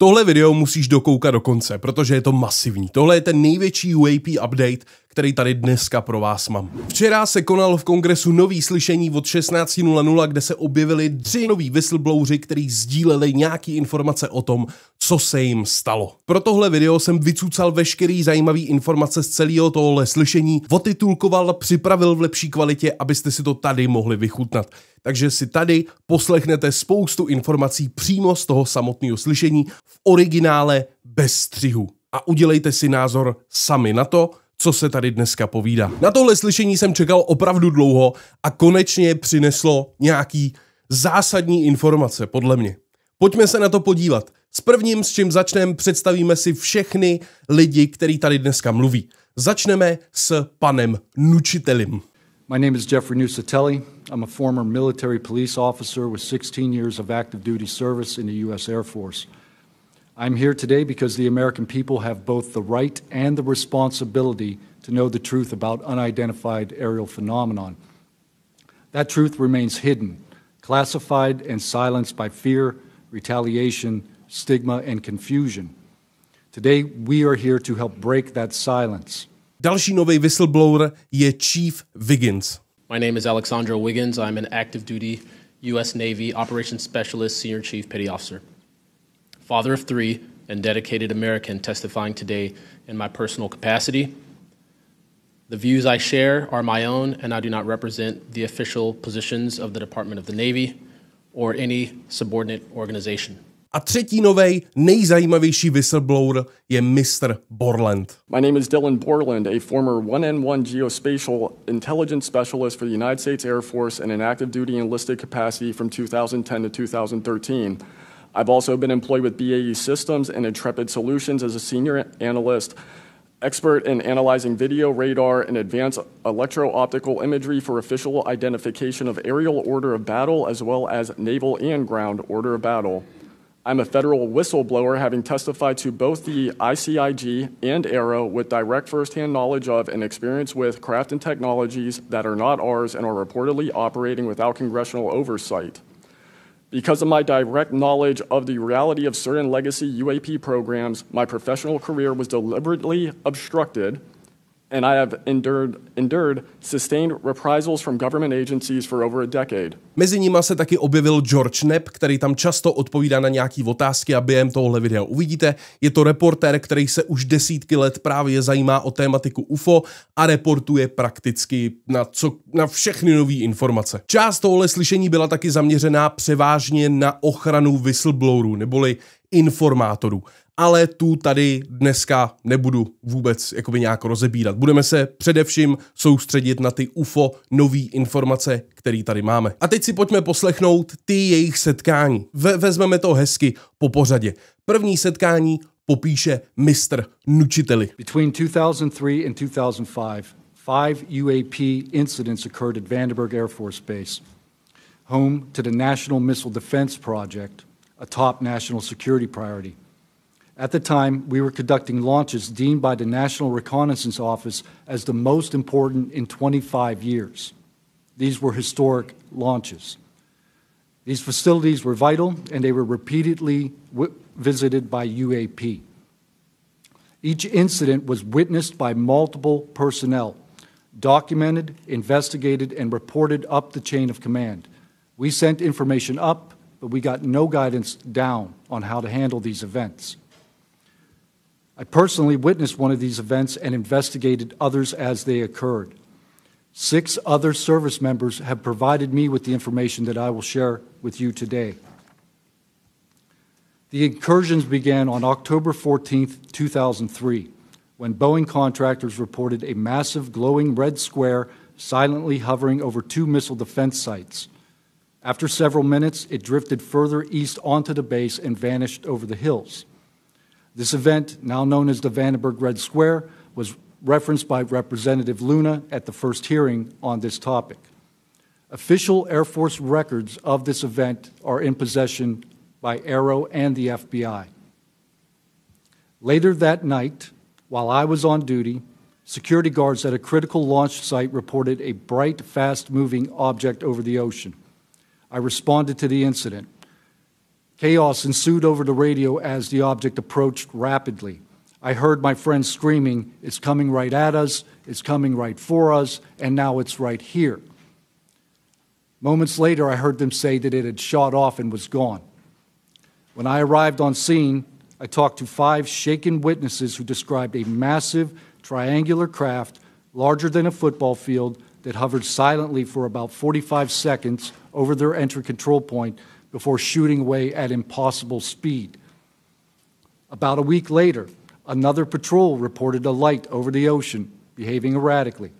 Tohle video musíš dokoukat do konce, protože je to masivní. Tohle je ten největší UAP update, který tady dneska pro vás mám. Včera se konal v kongresu nový slyšení od 16:00, kde se objevili 3 noví whistleblowři, kteří sdíleli nějaký informace o tom, co se jim stalo. Pro tohle video jsem vycucal veškerý zajímavý informace z celého tohle slyšení, otitulkoval, připravil v lepší kvalitě, abyste si to tady mohli vychutnat. Takže si tady poslechnete spoustu informací přímo z toho samotného slyšení v originále bez střihu. A udělejte si názor sami na to, co se tady dneska povídá. Na tohle slyšení jsem čekal opravdu dlouho a konečně přineslo nějaký zásadní informace, podle mě. Pojďme se na to podívat. S prvním, s čím začneme, představíme si všechny lidi, kteří tady dneska mluví. Začneme s panem Nučitelem. My name is Jeffrey Nucitelli. I'm a former military police officer with 16 years of active duty service in the U.S. Air Force. I'm here today because the American people have both the right and the responsibility to know the truth about unidentified aerial phenomenon. That truth remains hidden, classified and silenced by fear, retaliation, stigma and confusion. Today we are here to help break that silence. Další nový whistleblower je Chief Wiggins. My name is Alexandra Wiggins. I'm an active duty U.S. Navy Operations Specialist Senior Chief Petty Officer. Father of 3 and dedicated American testifying today in my personal capacity. The views I share are my own and I do not represent the official positions of the Department of the Navy or any subordinate organization. A třetí novej, nejzajímavější whistleblower je Mr. Borland. My name is Dylan Borland, a former 1N1 geospatial intelligence specialist for the United States Air Force in an active duty enlisted capacity from 2010 to 2013. I've also been employed with BAE Systems and Intrepid Solutions as a senior analyst, expert in analyzing video, radar, and advanced electro-optical imagery for official identification of aerial order of battle as well as naval and ground order of battle. I'm a federal whistleblower, having testified to both the ICIG and ARROW with direct firsthand knowledge of and experience with craft and technologies that are not ours and are reportedly operating without congressional oversight. Because of my direct knowledge of the reality of certain legacy UAP programs, my professional career was deliberately obstructed, and I have endured sustained reprisals from government agencies for over a decade. Mezi nimi se taky objevil George Knapp, který tam často odpovídá na nějaký otázky a během tohohle videa uvidíte. Je to reportér, který se už desítky let právě zajímá o tématiku UFO a reportuje prakticky na všechny nové informace. Část tohohle slyšení byla taky zaměřená převážně na ochranu whistleblowerů, neboli informátorů. Ale tu tady dneska nebudu vůbec nějak rozebírat. Budeme se především soustředit na ty UFO nový informace, které tady máme. A teď si pojďme poslechnout ty jejich setkání. Vezmeme to hezky po pořadě. První setkání popíše Mr. Nučitelli. Between 2003 and 2005, 5 UAP incidents occurred at Vandenberg Air Force Base, home to the National Missile Defense Project, a top national security priority. At the time, we were conducting launches deemed by the National Reconnaissance Office as the most important in 25 years. These were historic launches. These facilities were vital, and they were repeatedly visited by UAP. Each incident was witnessed by multiple personnel, documented, investigated, and reported up the chain of command. We sent information up, but we got no guidance down on how to handle these events. I personally witnessed one of these events and investigated others as they occurred. 6 other service members have provided me with the information that I will share with you today. The incursions began on October 14th, 2003, when Boeing contractors reported a massive glowing red square silently hovering over 2 missile defense sites. After several minutes, it drifted further east onto the base and vanished over the hills. This event, now known as the Vandenberg Red Square, was referenced by Representative Luna at the first hearing on this topic. Official Air Force records of this event are in possession by ARROW and the FBI. Later that night, while I was on duty, security guards at a critical launch site reported a bright, fast-moving object over the ocean. I responded to the incident. Chaos ensued over the radio as the object approached rapidly. I heard my friends screaming, "It's coming right at us, it's coming right for us, and now it's right here." Moments later, I heard them say that it had shot off and was gone. When I arrived on scene, I talked to 5 shaken witnesses who described a massive triangular craft larger than a football field that hovered silently for about 45 seconds over their entry control point before shooting away at impossible speed. About a week later, another patrol reported a light over the ocean, behaving erratically.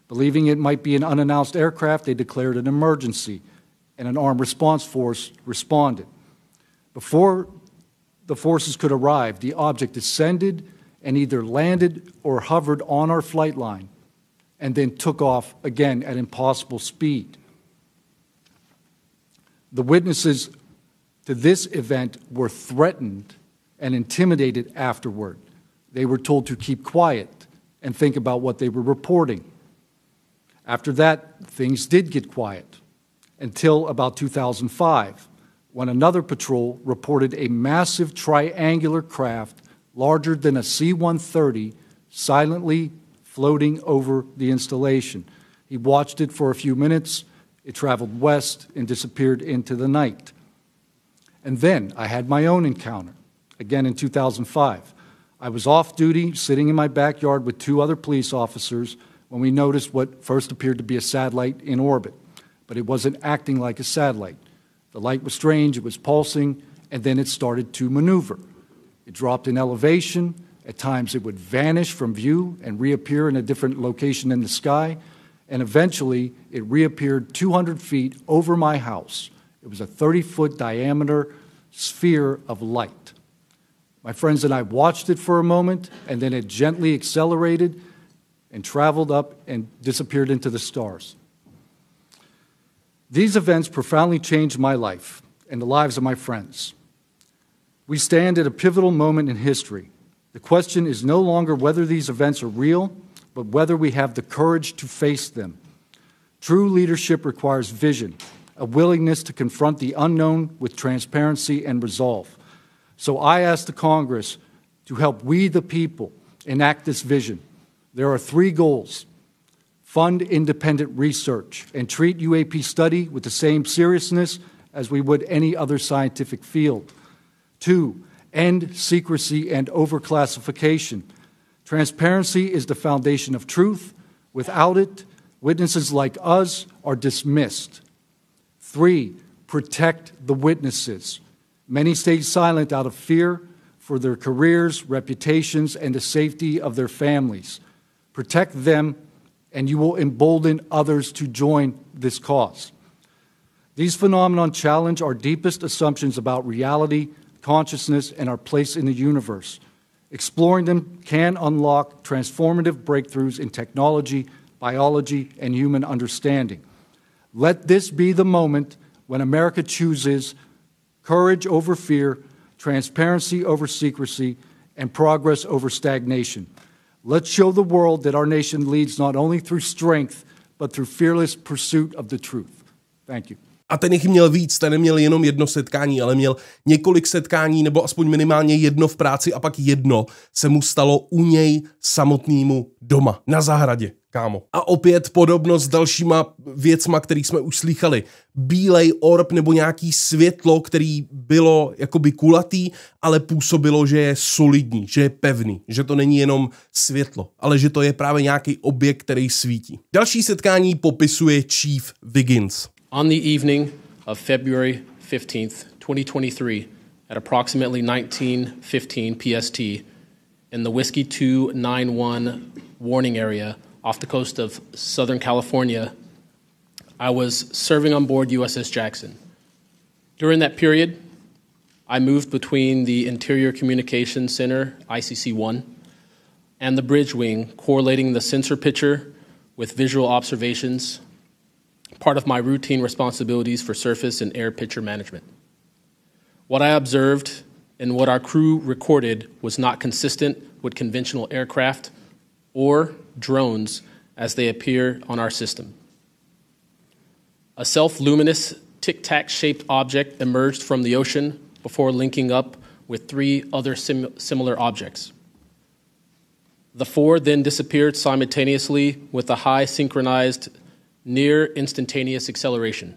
Believing it might be an unannounced aircraft, they declared an emergency, and an armed response force responded. Before the forces could arrive, the object descended and either landed or hovered on our flight line, and then took off again at impossible speed. The witnesses to this event were threatened and intimidated afterward. They were told to keep quiet and think about what they were reporting. After that, things did get quiet until about 2005, when another patrol reported a massive triangular craft larger than a C-130 silently floating over the installation. He watched it for a few minutes. It traveled west and disappeared into the night. And then I had my own encounter, again in 2005. I was off duty, sitting in my backyard with 2 other police officers when we noticed what first appeared to be a satellite in orbit, but it wasn't acting like a satellite. The light was strange, it was pulsing, and then it started to maneuver. It dropped in elevation. At times it would vanish from view and reappear in a different location in the sky, and eventually it reappeared 200 feet over my house. It was a 30-foot diameter sphere of light. My friends and I watched it for a moment, and then it gently accelerated and traveled up and disappeared into the stars. These events profoundly changed my life and the lives of my friends. We stand at a pivotal moment in history. The question is no longer whether these events are real, but whether we have the courage to face them. True leadership requires vision, a willingness to confront the unknown with transparency and resolve. So I ask the Congress to help we, the people, enact this vision. There are 3 goals: fund independent research and treat UAP study with the same seriousness as we would any other scientific field. 2, end secrecy and overclassification. Transparency is the foundation of truth. Without it, witnesses like us are dismissed. 3, protect the witnesses. Many stay silent out of fear for their careers, reputations, and the safety of their families. Protect them, and you will embolden others to join this cause. These phenomena challenge our deepest assumptions about reality, consciousness, and our place in the universe. Exploring them can unlock transformative breakthroughs in technology, biology, and human understanding. Let this be the moment when America chooses courage over fear, transparency over secrecy, and progress over stagnation. Let's show the world that our nation leads not only through strength, but through fearless pursuit of the truth. Thank you. A ten jich měl víc, ten neměl jenom jedno setkání, ale měl několik setkání, nebo aspoň minimálně jedno v práci a pak jedno se mu stalo u něj samotnému doma, na zahradě, kámo. A opět podobnost s dalšíma věcma, který jsme už slýchali. Bílej orb nebo nějaký světlo, který bylo jakoby kulatý, ale působilo, že je solidní, že je pevný, že to není jenom světlo, ale že to je právě nějaký objekt, který svítí. Další setkání popisuje Chief Wiggins. On the evening of February 15th, 2023, at approximately 19:15 PST, in the Whiskey 291 warning area off the coast of Southern California, I was serving on board USS Jackson. During that period, I moved between the Interior Communications Center, ICC-1, and the bridge wing, correlating the sensor picture with visual observations, part of my routine responsibilities for surface and air picture management. What I observed and what our crew recorded was not consistent with conventional aircraft or drones as they appear on our system. A self-luminous tic-tac shaped object emerged from the ocean before linking up with 3 other similar objects. The 4 then disappeared simultaneously with a high synchronized near instantaneous acceleration.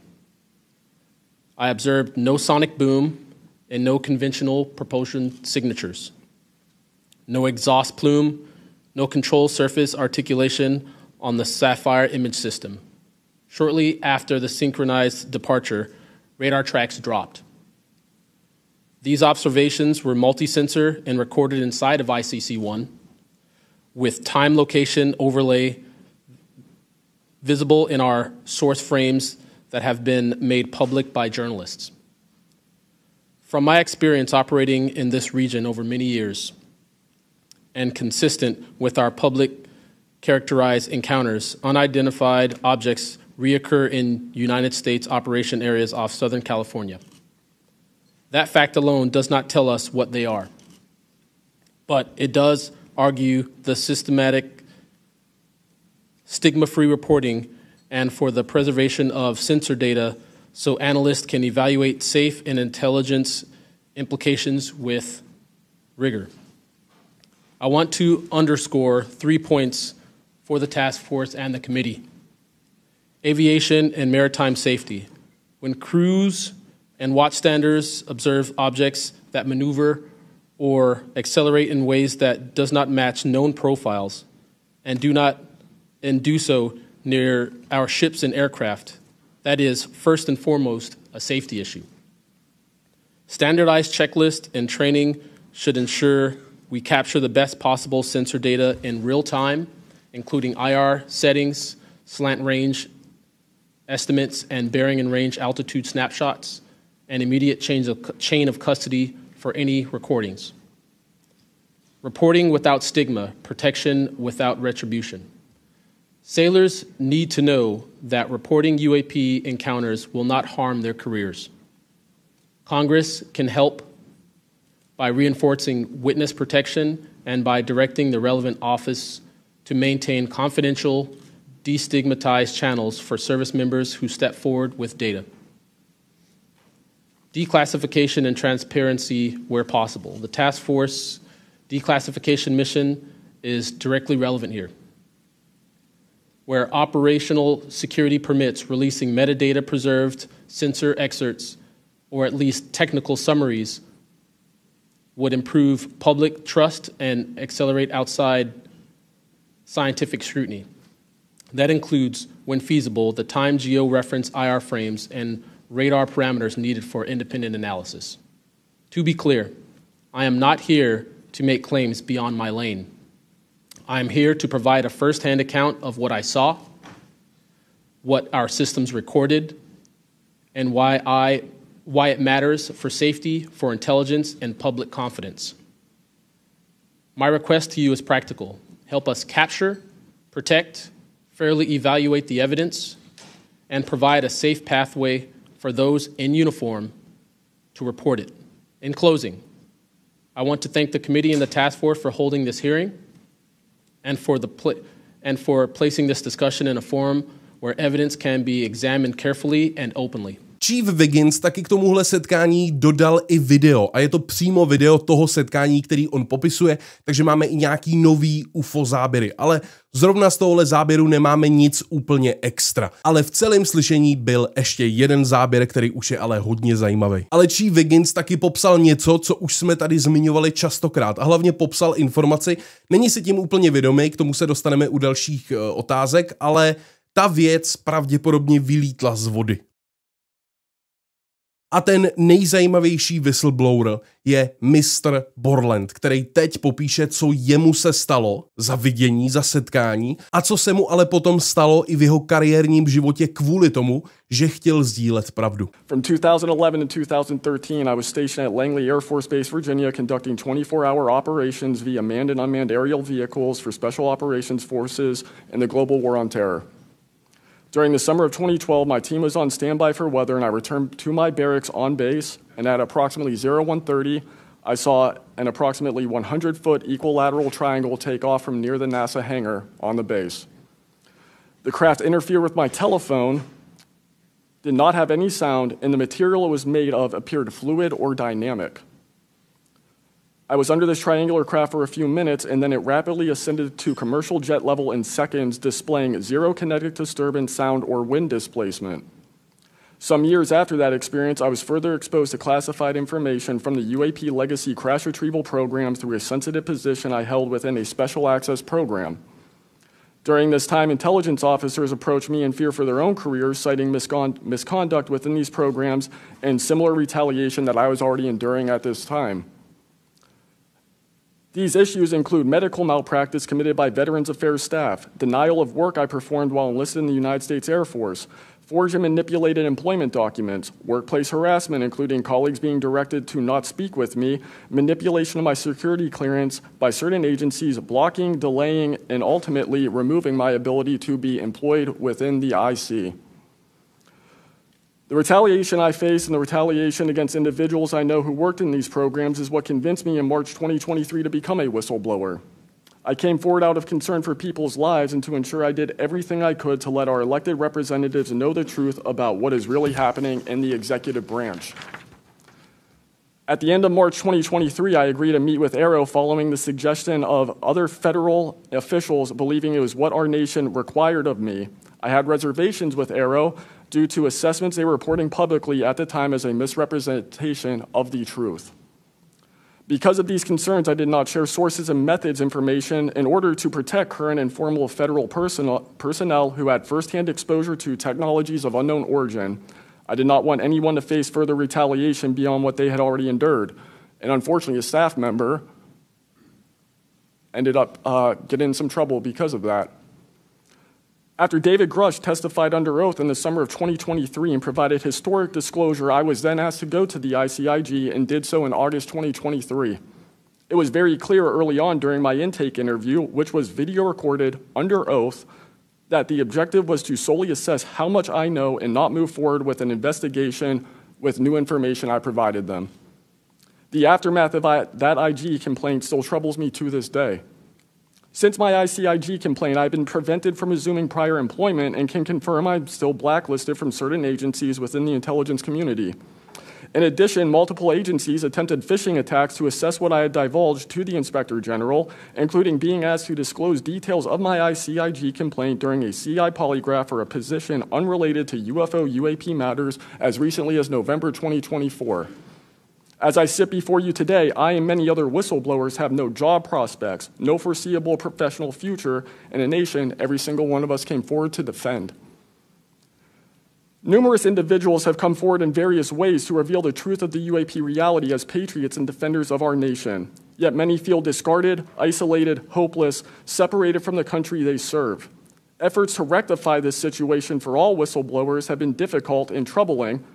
I observed no sonic boom and no conventional propulsion signatures. No exhaust plume, no control surface articulation on the Sapphire image system. Shortly after the synchronized departure, radar tracks dropped. These observations were multi-sensor and recorded inside of ICC-1 with time location overlay visible in our source frames that have been made public by journalists. From my experience operating in this region over many years and consistent with our public characterized encounters, unidentified objects reoccur in United States operation areas off Southern California. That fact alone does not tell us what they are, but it does argue the systematic stigma-free reporting and for the preservation of sensor data so analysts can evaluate safe and intelligence implications with rigor. I want to underscore 3 points for the task force and the committee. Aviation and maritime safety. When crews and watchstanders observe objects that maneuver or accelerate in ways that does not match known profiles and do so near our ships and aircraft, that is first and foremost a safety issue. Standardized checklist and training should ensure we capture the best possible sensor data in real time, including IR settings, slant range estimates, and bearing and range altitude snapshots, and immediate chain of custody for any recordings. Reporting without stigma, protection without retribution. Sailors need to know that reporting UAP encounters will not harm their careers. Congress can help by reinforcing witness protection and by directing the relevant office to maintain confidential, destigmatized channels for service members who step forward with data. Declassification and transparency where possible. The task force declassification mission is directly relevant here. Where operational security permits releasing metadata preserved sensor excerpts or at least technical summaries would improve public trust and accelerate outside scientific scrutiny. That includes, when feasible, the time geo-reference IR frames and radar parameters needed for independent analysis. To be clear, I am not here to make claims beyond my lane. I am here to provide a first-hand account of what I saw, what our systems recorded, and why it matters for safety, for intelligence, and public confidence. My request to you is practical. Help us capture, protect, fairly evaluate the evidence, and provide a safe pathway for those in uniform to report it. In closing, I want to thank the committee and the task force for holding this hearing and for placing this discussion in a forum where evidence can be examined carefully and openly. Chief Wiggins taky k tomuhle setkání dodal i video a je to přímo video toho setkání, který on popisuje, takže máme i nějaký nový UFO záběry, ale zrovna z tohohle záběru nemáme nic úplně extra. Ale v celém slyšení byl ještě jeden záběr, který už je ale hodně zajímavý. Ale Chief Wiggins taky popsal něco, co už jsme tady zmiňovali častokrát a hlavně popsal informaci, není si tím úplně vědomý, k tomu se dostaneme u dalších otázek, ale ta věc pravděpodobně vylítla z vody. A ten nejzajímavější whistleblower je Mr. Borland, který teď popíše, co jemu se stalo za vidění, za setkání a co se mu ale potom stalo i v jeho kariérním životě kvůli tomu, že chtěl sdílet pravdu. From 2011 to 2013, I was stationed at Langley Air Force Base, Virginia, conducting 24-hour operations via manned and unmanned aerial vehicles for Special Operations Forces in the global war on terror. During the summer of 2012, my team was on standby for weather, and I returned to my barracks on base, and at approximately 01:30, I saw an approximately 100-foot equilateral triangle take off from near the NASA hangar on the base. The craft interfered with my telephone did not have any sound, and the material it was made of appeared fluid or dynamic. I was under this triangular craft for a few minutes, and then it rapidly ascended to commercial jet level in seconds, displaying zero kinetic disturbance, sound, or wind displacement. Some years after that experience, I was further exposed to classified information from the UAP legacy crash retrieval program through a sensitive position I held within a special access program. During this time, intelligence officers approached me in fear for their own careers, citing misconduct within these programs and similar retaliation that I was already enduring at this time. These issues include medical malpractice committed by Veterans Affairs staff, denial of work I performed while enlisted in the United States Air Force, forged and manipulated employment documents, workplace harassment, including colleagues being directed to not speak with me, manipulation of my security clearance by certain agencies, blocking, delaying, and ultimately removing my ability to be employed within the IC. The retaliation I face and the retaliation against individuals I know who worked in these programs is what convinced me in March 2023 to become a whistleblower. I came forward out of concern for people's lives and to ensure I did everything I could to let our elected representatives know the truth about what is really happening in the executive branch. At the end of March 2023, I agreed to meet with AARO following the suggestion of other federal officials believing it was what our nation required of me. I had reservations with AARO due to assessments they were reporting publicly at the time as a misrepresentation of the truth. Because of these concerns, I did not share sources and methods information in order to protect current and former federal personnel who had firsthand exposure to technologies of unknown origin. I did not want anyone to face further retaliation beyond what they had already endured. And unfortunately, a staff member ended up getting in some trouble because of that. After David Grush testified under oath in the summer of 2023 and provided historic disclosure, I was then asked to go to the ICIG and did so in August 2023. It was very clear early on during my intake interview, which was video recorded under oath, that the objective was to solely assess how much I know and not move forward with an investigation with new information I provided them. The aftermath of that IG complaint still troubles me to this day. Since my ICIG complaint, I've been prevented from resuming prior employment and can confirm I'm still blacklisted from certain agencies within the intelligence community. In addition, multiple agencies attempted phishing attacks to assess what I had divulged to the Inspector General, including being asked to disclose details of my ICIG complaint during a CI polygraph for a position unrelated to UFO UAP matters as recently as November 2024. As I sit before you today, I and many other whistleblowers have no job prospects, no foreseeable professional future, and a nation every single one of us came forward to defend. Numerous individuals have come forward in various ways to reveal the truth of the UAP reality as patriots and defenders of our nation. Yet many feel discarded, isolated, hopeless, separated from the country they serve. Efforts to rectify this situation for all whistleblowers have been difficult and troubling.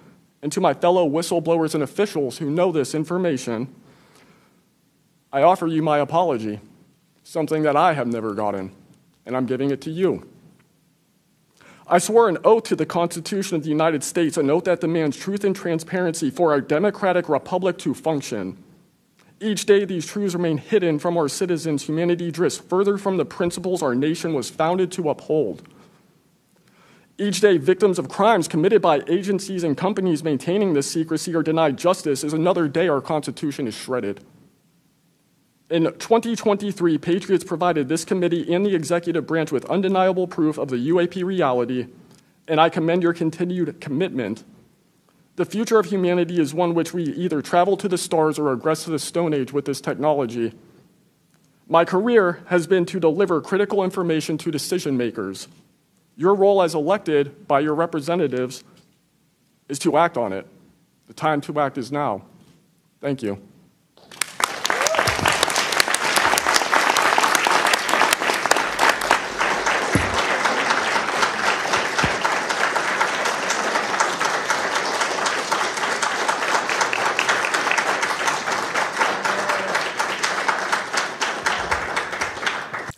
And to my fellow whistleblowers and officials who know this information, I offer you my apology, something that I have never gotten, and I'm giving it to you. I swore an oath to the Constitution of the United States, an oath that demands truth and transparency for our democratic republic to function. Each day, these truths remain hidden from our citizens. Humanity drifts further from the principles our nation was founded to uphold. Each day, victims of crimes committed by agencies and companies maintaining this secrecy are denied justice as another day our Constitution is shredded. In 2023, Patriots provided this committee and the executive branch with undeniable proof of the UAP reality, and I commend your continued commitment. The future of humanity is one which we either travel to the stars or regress to the Stone Age with this technology. My career has been to deliver critical information to decision makers. Your role as elected by your representatives is to act on it. The time to act is now. Thank you.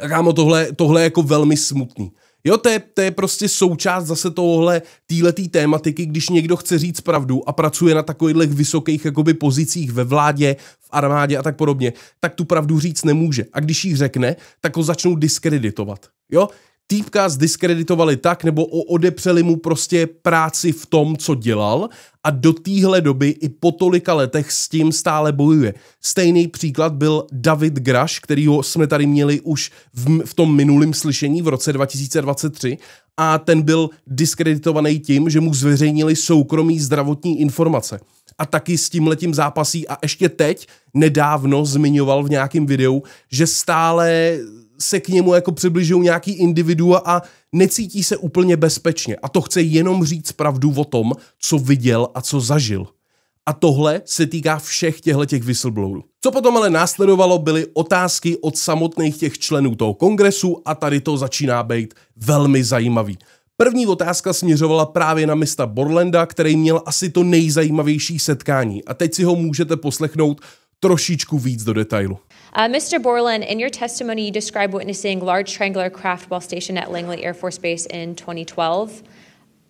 A kámo, tohle je jako velmi smutný. Jo, to je prostě součást zase téhletý tématiky, když někdo chce říct pravdu a pracuje na takových vysokých jakoby pozicích ve vládě, v armádě a tak podobně, tak tu pravdu říct nemůže. A když ji řekne, tak ho začnou diskreditovat. Jo? Týpka zdiskreditovali tak, nebo odepřeli mu prostě práci v tom, co dělal a do téhle doby i po tolika letech s tím stále bojuje. Stejný příklad byl David Graš, kterýho jsme tady měli už v tom minulém slyšení v roce 2023 a ten byl diskreditovaný tím, že mu zveřejnili soukromý zdravotní informace. A taky s tímhletím zápasí a ještě teď nedávno zmiňoval v nějakém videu, že stále se k němu jako přibližují nějaký individua a necítí se úplně bezpečně. A to chce jenom říct pravdu o tom, co viděl a co zažil. A tohle se týká všech těch whistleblowerů. Co potom ale následovalo, byly otázky od samotných těch členů toho kongresu a tady to začíná být velmi zajímavý. První otázka směřovala právě na Mr. Borlanda, který měl asi to nejzajímavější setkání. A teď si ho můžete poslechnout trošičku víc do detailu. Mr. Borland, in your testimony, you described witnessing large triangular craft while stationed at Langley Air Force Base in 2012.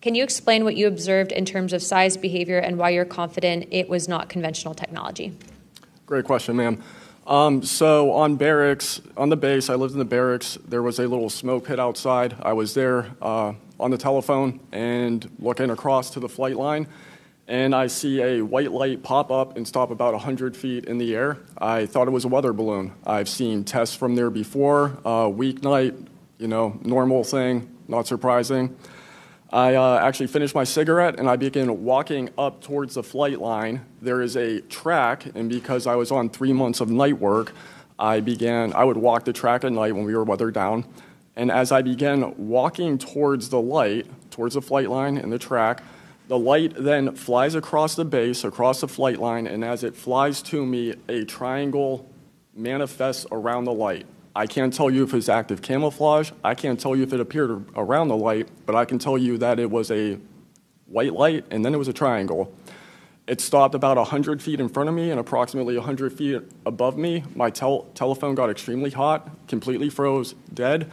Can you explain what you observed in terms of size, behavior, and why you're confident it was not conventional technology? Great question, ma'am. So on the base, I lived in the barracks. There was a little smoke pit outside. I was there on the telephone and looking across to the flight line. And I see a white light pop up and stop about 100 feet in the air. I thought it was a weather balloon. I've seen tests from there before. Weeknight, normal thing, not surprising. I actually finished my cigarette and I began walking up towards the flight line. There is a track, and because I was on 3 months of night work, I would walk the track at night when we were weathered down. And as I began walking towards the flight line and the track, the light then flies across the base, across the flight line, and as it flies to me, a triangle manifests around the light. I can't tell you if it's active camouflage. I can't tell you if it appeared around the light, but I can tell you that it was a white light, and then it was a triangle. It stopped about 100 feet in front of me and approximately 100 feet above me. My telephone got extremely hot, completely froze, dead.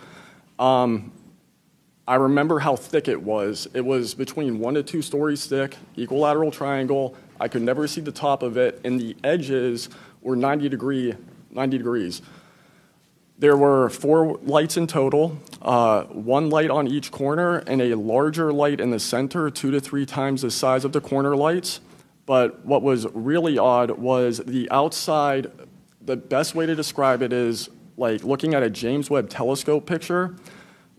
I remember how thick it was. It was between 1 to 2 stories thick, equilateral triangle. I could never see the top of it, and the edges were 90 degrees. There were 4 lights in total, 1 light on each corner, and a larger light in the center, 2 to 3 times the size of the corner lights. But what was really odd was the outside. The best way to describe it is like looking at a James Webb telescope picture,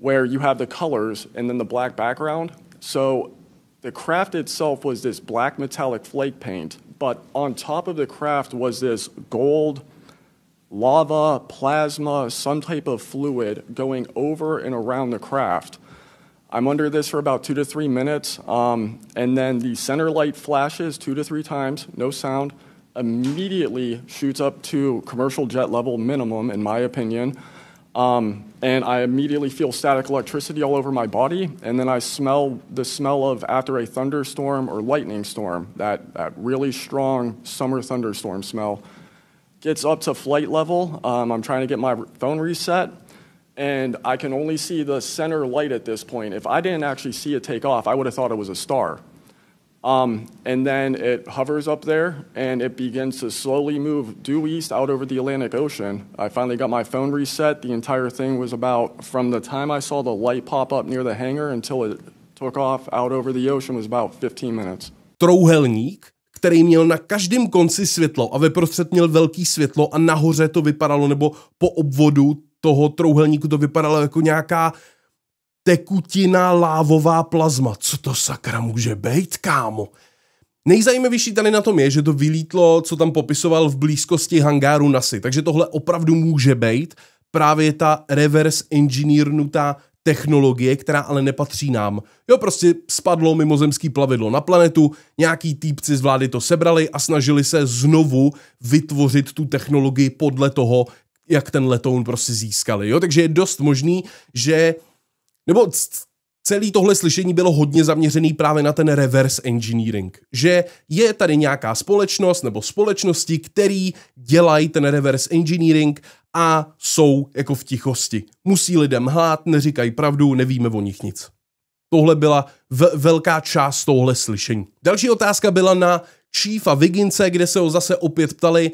where you have the colors and then the black background. So the craft itself was this black metallic flake paint, but on top of the craft was this gold, lava, plasma, some type of fluid going over and around the craft. I'm under this for about 2 to 3 minutes, and then the center light flashes 2 to 3 times, no sound, immediately shoots up to commercial jet level minimum, in my opinion. And I immediately feel static electricity all over my body, and then I smell the smell of after a thunderstorm or lightning storm, that really strong summer thunderstorm smell. Gets up to flight level. I'm trying to get my phone reset, and I can only see the center light at this point. If I didn't actually see it take off, I would have thought it was a star. And then it hovers up there, and it begins to slowly move due east out over the Atlantic Ocean. I finally got my phone reset. The entire thing was about, from the time I saw the light pop up near the hangar until it took off out over the ocean, was about 15 minutes. Trouhelník, který měl na každém konci světlo a veprostřed měl velký světlo a nahoře to vypadalo, nebo po obvodu toho trouhelníku to vypadalo jako nějaká tekutina lávová plazma. Co to sakra může být, kámo? Nejzajímavější tady na tom je, že to vylítlo, co tam popisoval v blízkosti hangáru NASA. Takže tohle opravdu může být právě ta reverse engineernutá technologie, která ale nepatří nám. Jo, prostě spadlo mimozemský plavidlo na planetu, nějaký týpci z vlády to sebrali a snažili se znovu vytvořit tu technologii podle toho, jak ten letoun prostě získali. Jo, takže je dost možný, že nebo celé tohle slyšení bylo hodně zaměřený právě na ten reverse engineering. Že je tady nějaká společnost nebo společnosti, který dělají ten reverse engineering a jsou jako v tichosti. Musí lidem lhát, neříkají pravdu, nevíme o nich nic. Tohle byla velká část tohle slyšení. Další otázka byla na Chiefa Wigginse, kde se ho zase opět ptali,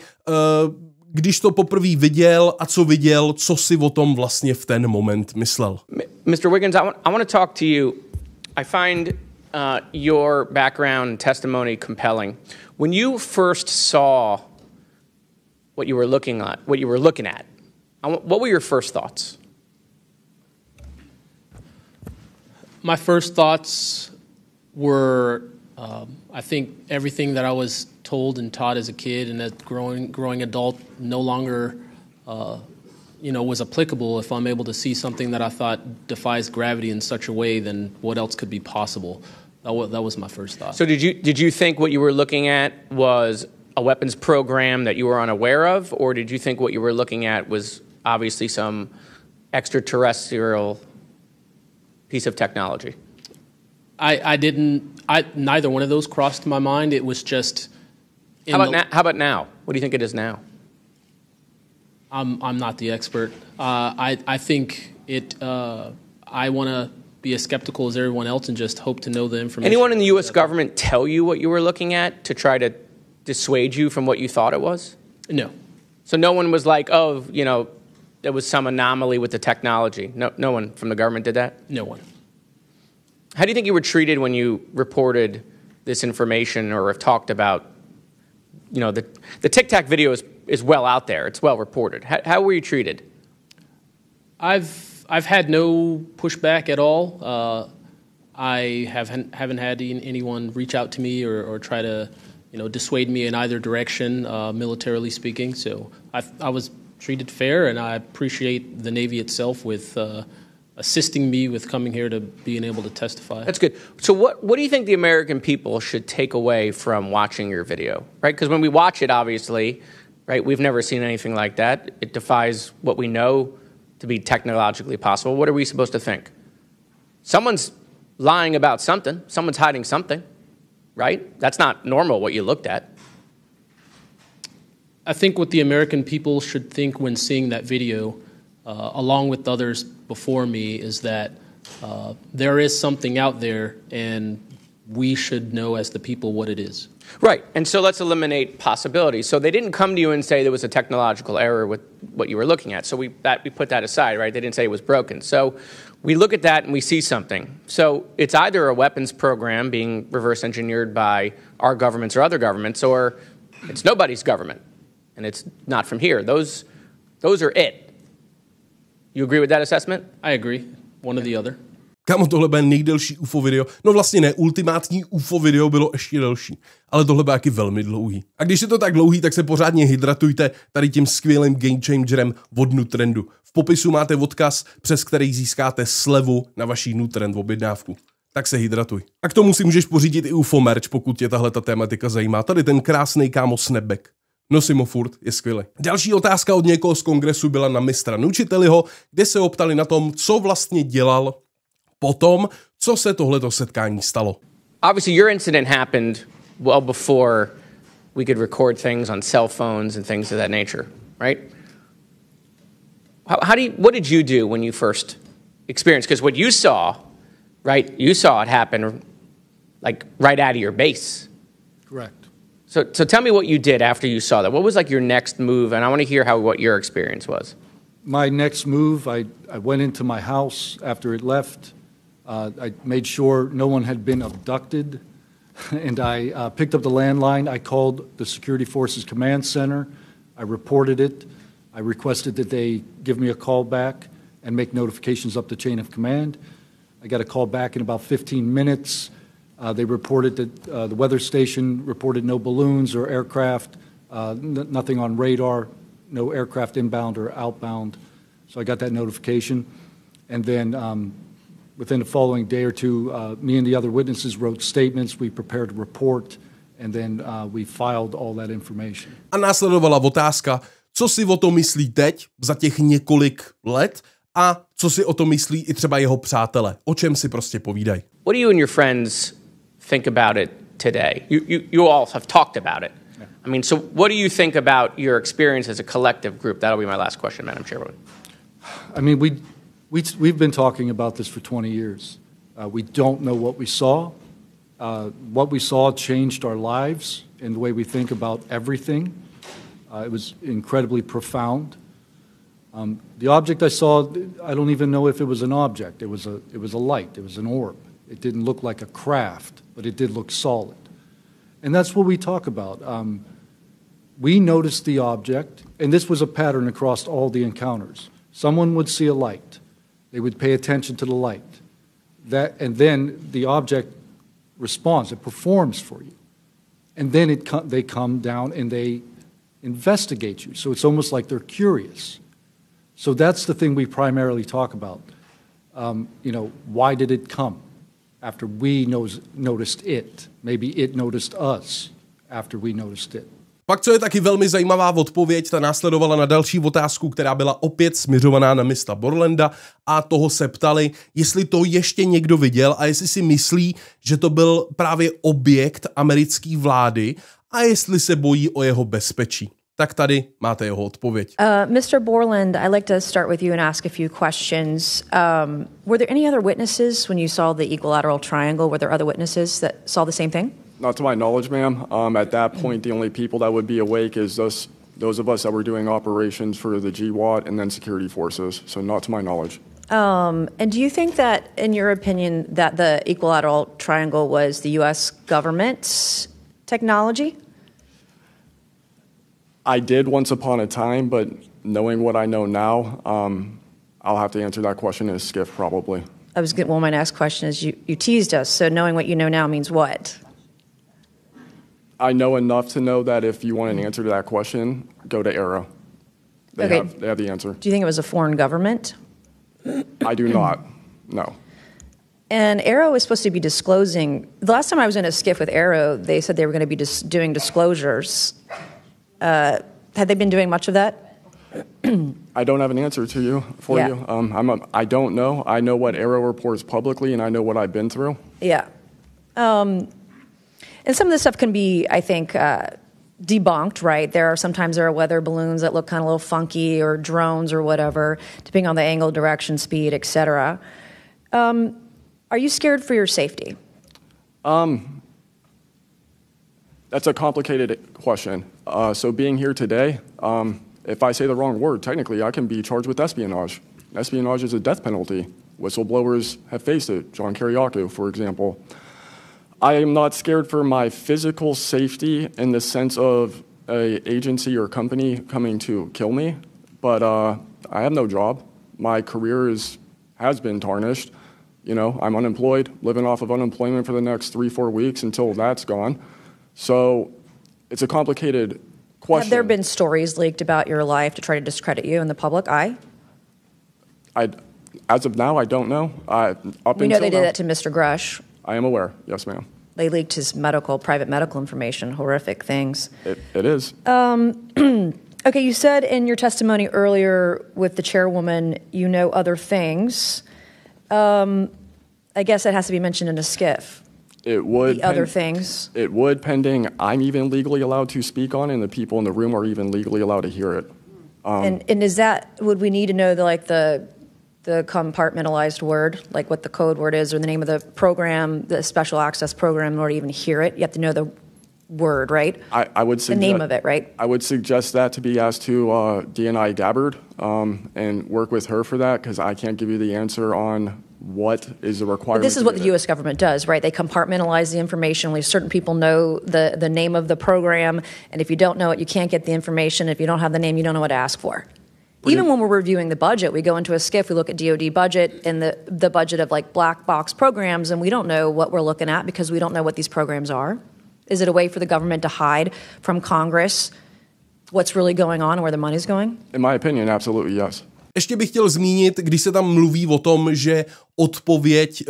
když to poprvé viděl a co viděl, co si o tom vlastně v ten moment myslel. Mr. Wiggins, I want to talk to you. I find your background and testimony compelling. When you first saw what you were looking at, what were your first thoughts? My first thoughts were, I think everything that I was told and taught as a kid and as growing adult no longer, was applicable. If I'm able to see something that I thought defies gravity in such a way, then what else could be possible? That was my first thought. So did you think what you were looking at was a weapons program that you were unaware of, or did you think what you were looking at was obviously some extraterrestrial piece of technology? Neither one of those crossed my mind. It was just... How about now? What do you think it is now? I'm not the expert. I think I want to be as skeptical as everyone else and just hope to know the information. Anyone in the U.S. government tell you what you were looking at to try to dissuade you from what you thought it was? No. So no one was like, oh, there was some anomaly with the technology. No one from the government did that? No one. How do you think you were treated when you reported this information or have talked about, the Tic Tac video is well out there. It's well reported. How were you treated? I've had no pushback at all. I haven't had anyone reach out to me or try to, dissuade me in either direction, militarily speaking. So I was treated fair, and I appreciate the Navy itself with assisting me with coming here to being able to testify. That's good. So what do you think the American people should take away from watching your video, right? Because when we watch it, obviously, right, we've never seen anything like that. It defies what we know to be technologically possible. What are we supposed to think? Someone's lying about something. Someone's hiding something, right? That's not normal what you looked at. I think what the American people should think when seeing that video, along with others before me, is that there is something out there, and we should know as the people what it is. Right, and so let's eliminate possibilities. So they didn't come to you and say there was a technological error with what you were looking at. So we put that aside, right? They didn't say it was broken. So we look at that and we see something. So it's either a weapons program being reverse engineered by our governments or other governments, or it's nobody's government, and it's not from here. Those are it. You agree with that assessment? I agree. One or the other. Kámo, tohle bude nejdelší UFO video. No vlastně ne, ultimátní UFO video bylo ještě delší. Ale tohle bude taky velmi dlouhý. A když je to tak dlouhý, tak se pořádně hydratujte tady tím skvělým game changerem od Nutrendu. V popisu máte odkaz, přes který získáte slevu na vaší Nutrend objednávku. Tak se hydratuj. A k tomu si můžeš pořídit i UFO merch, pokud tě tahle tématika zajímá. Tady ten krásný kámo snapback. Nosím ho furt, je skvělý. Další otázka od někoho z kongresu byla na mistra Nučiteliho, kde se ho ptali na tom, co vlastně dělal potom, co se tohleto setkání stalo. Obviously your incident happened well before we could record things on cell phones and things of that nature, right? What did you do when you first experienced? Because what you saw, right, you saw it happen like right out of your base. Correct. So tell me what you did after you saw that. What was like your next move? And I want to hear what your experience was. My next move, I went into my house after it left. I made sure no one had been abducted, and I picked up the landline. I called the Security Forces Command Center. I reported it. I requested that they give me a call back and make notifications up the chain of command. I got a call back in about 15 minutes. They reported that the weather station reported no balloons or aircraft, nothing on radar, no aircraft inbound or outbound. So I got that notification. And then within the following day or two, me and the other witnesses wrote statements, we prepared a report, and then we filed all that information. A následovala otázka, co si o tom myslí teď, za těch několik let, a co si o tom myslí i třeba jeho přátelé. O čem si prostě povídají. What do you and your friends think about it today? You all have talked about it. Yeah. I mean, so what do you think about your experience as a collective group? That'll be my last question, Madam Chairwoman. I mean, we've been talking about this for 20 years. We don't know what we saw. What we saw changed our lives in the way we think about everything. It was incredibly profound. The object I saw, I don't even know if it was an object. It was a light. It was an orb. It didn't look like a craft, but it did look solid. And that's what we talk about. We noticed the object, and this was a pattern across all the encounters. Someone would see a light. They would pay attention to the light. And then the object responds. It performs for you. And then they come down and they investigate you. So it's almost like they're curious. So that's the thing we primarily talk about. Why did it come after we noticed it? Maybe it noticed us after we noticed it. Pak, co je taky velmi zajímavá odpověď, ta následovala na další otázku, která byla opět směřovaná na Mista Borlanda a toho se ptali, jestli to ještě někdo viděl a jestli si myslí, že to byl právě objekt americké vlády a jestli se bojí o jeho bezpečí. Tak tady máte jeho odpověď. Mr. Borland, I'd like to start with you and ask a few questions. Were there any other witnesses when you saw the equilateral triangle? Were there other witnesses that saw the same thing? Not to my knowledge, ma'am. At that point, the only people that would be awake is those of us that were doing operations for the GWAT and then security forces. So not to my knowledge. And do you think that, in your opinion, that the equilateral triangle was the U.S. government's technology? I did once upon a time, but knowing what I know now, I'll have to answer that question in a skiff, probably. Well, my next question is, you teased us, so knowing what you know now means what? I know enough to know that if you want an answer to that question, go to Arrow. They have the answer. Do you think it was a foreign government? I do not, no. And Arrow was supposed to be disclosing. The last time I was in a skiff with Arrow, they said they were going to be doing disclosures. Had they been doing much of that? I don't have an answer to you you. I don't know. I know what Arrow reports publicly, and I know what I've been through. Yeah. And some of this stuff can be, I think, debunked, right? Sometimes there are weather balloons that look kind of a little funky, or drones or whatever, depending on the angle, direction, speed, etc. Are you scared for your safety? That's a complicated question. So being here today, if I say the wrong word, technically I can be charged with espionage. Espionage is a death penalty. Whistleblowers have faced it. John Kiriakou, for example. I am not scared for my physical safety in the sense of an agency or company coming to kill me, but I have no job. My career has been tarnished. I'm unemployed, living off of unemployment for the next 3-4 weeks until that's gone. So it's a complicated question. Have there been stories leaked about your life to try to discredit you in the public eye? As of now, I don't know. We know they did that to Mr. Grush. I am aware. Yes, ma'am. They leaked his private medical information, horrific things. It is. Okay, you said in your testimony earlier with the chairwoman, you know other things. I guess that has to be mentioned in a skiff. It would. The other things. It would, pending I'm even legally allowed to speak on it, and the people in the room are even legally allowed to hear it. And is that, would we need to know the compartmentalized word, like what the code word is or the name of the program, the special access program, in order to even hear it? You have to know the word, right? I would suggest the name of it, right? I would suggest that to be asked to DNI Gabbard and work with her for that, because I can't give you the answer on what is the requirement. But this is what the U.S. government does, right? They compartmentalize the information. Only certain people know the name of the program, and if you don't know it, you can't get the information. If you don't have the name, you don't know what to ask for. Even when we're reviewing the budget, we go into a skiff, we look at DOD budget and the budget of black box programs, and we don't know what we're looking at because we don't know what these programs are. Is it a way for the government to hide from Congress what's really going on and where the money's going? In my opinion, absolutely yes. Ještě bych chtěl zmínit, když se tam mluví o tom, že odpověď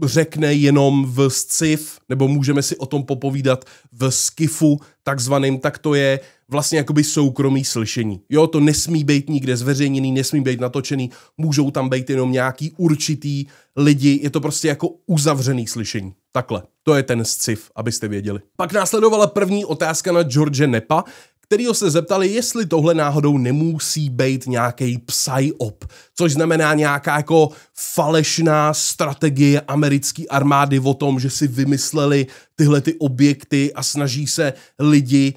řekne jenom v sciv, nebo můžeme si o tom popovídat v skifu takzvaným, tak to je vlastně jakoby soukromý slyšení. Jo, to nesmí být nikde zveřejněný, nesmí být natočený, můžou tam být jenom nějaký určitý lidi, je to prostě jako uzavřený slyšení. Takhle, to je ten sciv, abyste věděli. Pak následovala první otázka na George Neppa, kterýho se zeptali, jestli tohle náhodou nemusí být nějaký psyop, což znamená nějaká jako falešná strategie americké armády o tom, že si vymysleli tyhle ty objekty a snaží se lidi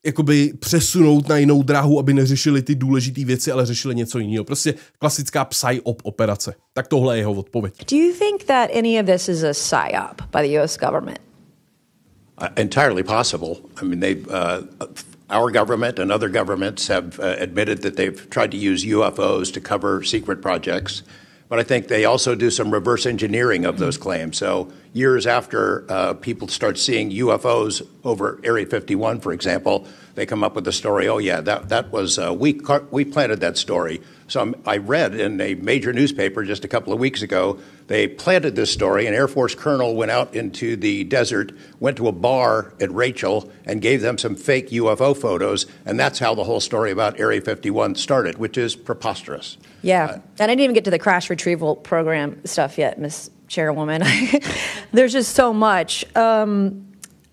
jakoby přesunout na jinou dráhu, aby neřešili ty důležité věci, ale řešili něco jiného. Prostě klasická psyop operace. Tak tohle je jeho odpověď. Do you think that any of this is a psyop by the U.S. government? Entirely possible. I mean, our government and other governments have admitted that they've tried to use UFOs to cover secret projects. But I think they also do some reverse engineering of those claims. So years after people start seeing UFOs over Area 51, for example, they come up with the story, oh yeah, that was, we planted that story. So I read in a major newspaper just a couple of weeks ago, they planted this story. An Air Force colonel went out into the desert, went to a bar at Rachel and gave them some fake UFO photos. And that's how the whole story about Area 51 started, which is preposterous. Yeah, and I didn't even get to the crash retrieval program stuff yet, Miss Chairwoman. There's just so much.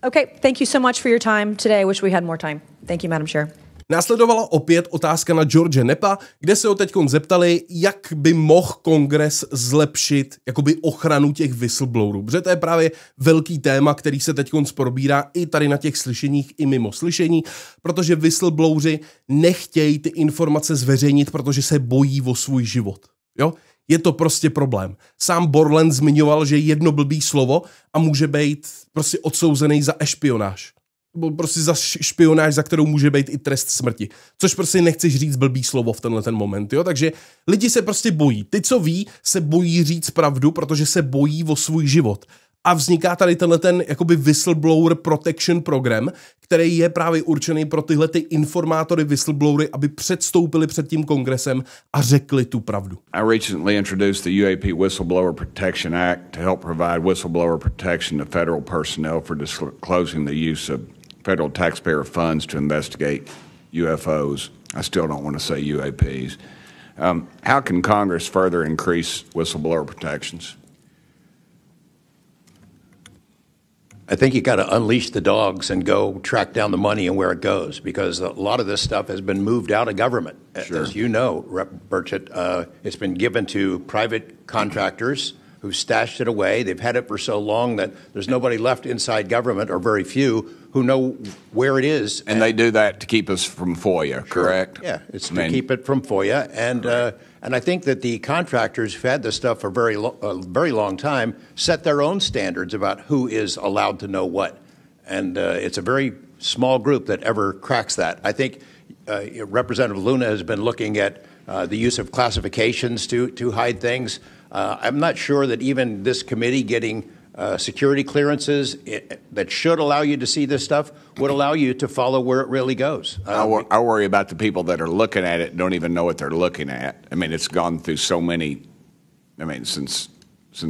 Okay, thank you so much for your time today. I wish we had more time. Thank you, Madam Chair. Následovala opět otázka na George Neppa, kde se ho teďkon zeptali, jak by mohl kongres zlepšit jakoby ochranu těch whistleblowerů. Protože to je právě velký téma, který se teďkon probírá i tady na těch slyšeních, i mimo slyšení, protože whistlebloweri nechtějí ty informace zveřejnit, protože se bojí o svůj život. Jo? Je to prostě problém. Sám Borland zmiňoval, že jedno blbý slovo a může být prostě odsouzený za špionáž. Prostě za špionáž, za kterou může být i trest smrti. Což prostě nechceš říct blbý slovo v tenhle ten moment, jo? Takže lidi se prostě bojí. Ty, co ví, se bojí říct pravdu, protože se bojí o svůj život. A vzniká tady tenhle ten jakoby whistleblower protection program, který je právě určený pro tyhle ty informátory, whistleblowery, aby předstoupili před tím kongresem a řekli tu pravdu. I recently introduced the UAP Whistleblower Protection Act to help provide whistleblower protection to federal personnel for disclosing the use of federal taxpayer funds to investigate UFOs. I still don't want to say UAPs. How can Congress further increase whistleblower protections? I think you got to unleash the dogs and go track down the money and where it goes, because a lot of this stuff has been moved out of government. Sure. As you know, Rep. Burchett, it's been given to private contractors who've stashed it away. They've had it for so long that there's nobody left inside government, or very few, who know where it is. And they do that to keep us from FOIA, correct? Yeah, it's to keep it from FOIA. And I think that the contractors who've had this stuff for a very long time set their own standards about who is allowed to know what. And it's a very small group that ever cracks that. I think Representative Luna has been looking at the use of classifications to hide things. I'm not sure that even this committee getting security clearances that should allow you to see this stuff would allow you to follow where it really goes. I worry about the people that are looking at it and don't even know what they're looking at. I mean, it's gone through so many, I mean, since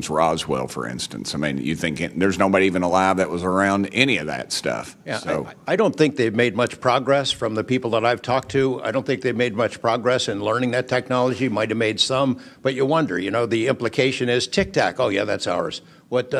Roswell, for instance. I mean, you think there's nobody even alive that was around any of that stuff. Yeah, so. I don't think they've made much progress from the people that I've talked to. I don't think they've made much progress in learning that technology. Might have made some, but you wonder, you know, the implication is tic-tac. Oh, yeah, that's ours. What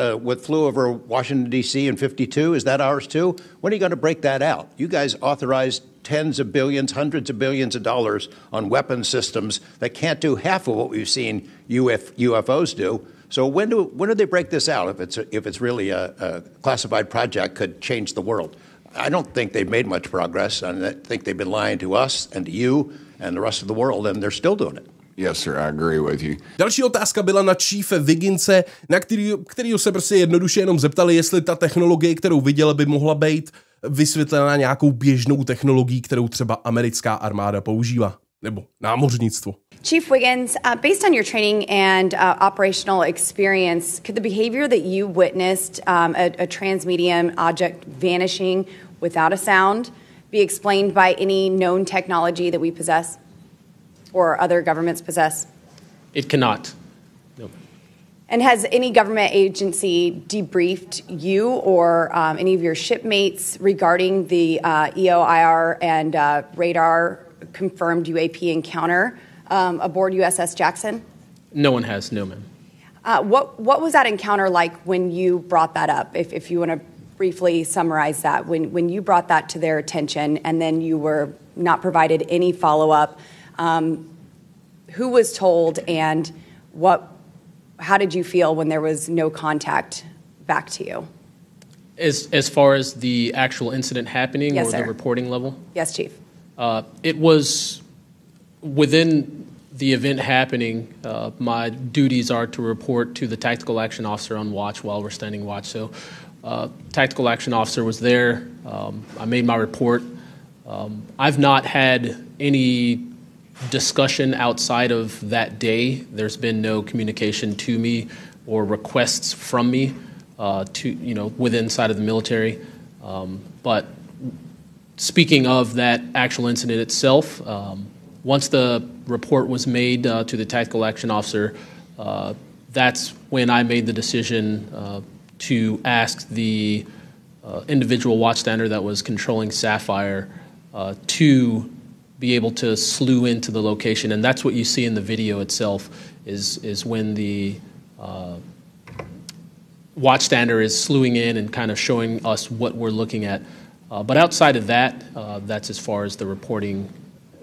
flew over Washington, D.C. in 52, is that ours too? When are you going to break that out? You guys authorized tens of billions, hundreds of billions of dollars on weapon systems that can't do half of what we've seen UFOs do. So when do they break this out if it's really a classified project could change the world? I don't think they've made much progress, and I think they've been lying to us and to you and the rest of the world, and they're still doing it. Yes, sir, I agree with you. Další otázka byla na Chiefe Wigginse, na kterýho se prostě jednoduše jenom zeptali, jestli ta technologie, kterou viděl, by mohla být vysvětlena nějakou běžnou technologií, kterou třeba americká armáda používá, nebo námořnictvo. Chief Wiggins, based on your training and operational experience, could the behavior that you witnessed, a transmedium object vanishing without a sound, be explained by any known technology that we possess or other governments possess? It cannot. No. And has any government agency debriefed you or any of your shipmates regarding the EOIR and radar confirmed UAP encounter aboard USS Jackson? No one has, no, ma'am. What was that encounter like when you brought that up? If you want to briefly summarize that, when you brought that to their attention and then you were not provided any follow-up, who was told and how did you feel when there was no contact back to you? As far as the actual incident happening Yes, or sir. the reporting level? Yes, Chief. It was within the event happening. My duties are to report to the tactical action officer on watch while we're standing watch. So tactical action officer was there. I made my report. I've not had any discussion outside of that day. There's been no communication to me or requests from me to, within side of the military. But speaking of that actual incident itself, once the report was made to the tactical action officer, that's when I made the decision to ask the individual watchstander that was controlling Sapphire to be able to slew into the location. And that's what you see in the video itself is when the watchstander is slewing in and kind of showing us what we're looking at. But outside of that, that's as far as the reporting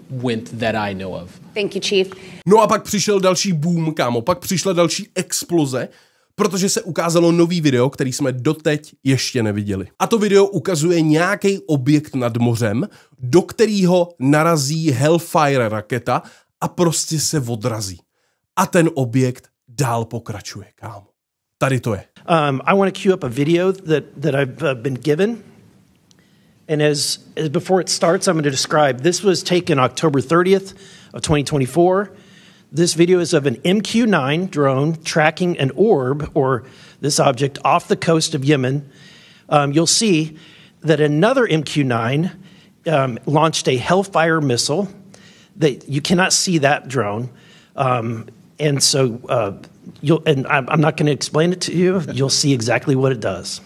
went that I know of. Thank you, Chief. No a pak přišel další boom, kámo, pak přišla další exploze, protože se ukázalo nový video, který jsme doteď ještě neviděli. A to video ukazuje nějaký objekt nad mořem, do kterého narazí Hellfire raketa a prostě se odrazí. A ten objekt dál pokračuje, kámo. Tady to je. I want to cue up a video that I've been given. And as before it starts, I'm going to describe. This was taken October 30th of 2024. This video is of an MQ-9 drone tracking an orb, or this object, off the coast of Yemen. You'll see that another MQ-9 launched a Hellfire missile. That you cannot see that drone, and so I'm not going to explain it to you. You'll see exactly what it does.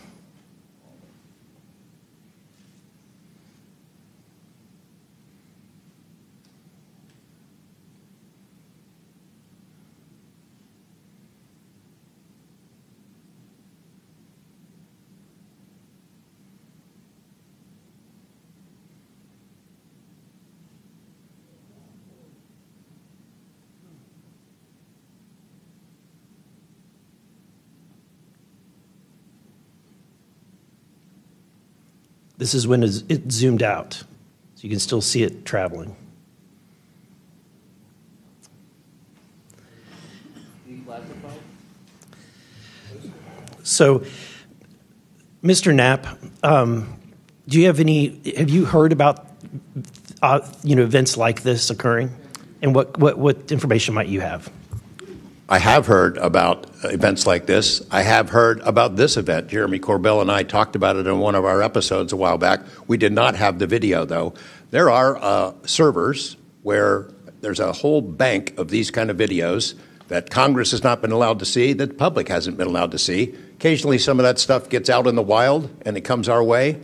This is when it zoomed out, so you can still see it traveling. So, Mr. Knapp, have you heard about events like this occurring, and what information might you have? I have heard about events like this. I have heard about this event. Jeremy Corbell and I talked about it in one of our episodes a while back. We did not have the video, though. There are servers where there's a whole bank of these kind of videos that Congress has not been allowed to see, that the public hasn't been allowed to see. Occasionally, some of that stuff gets out in the wild, and it comes our way.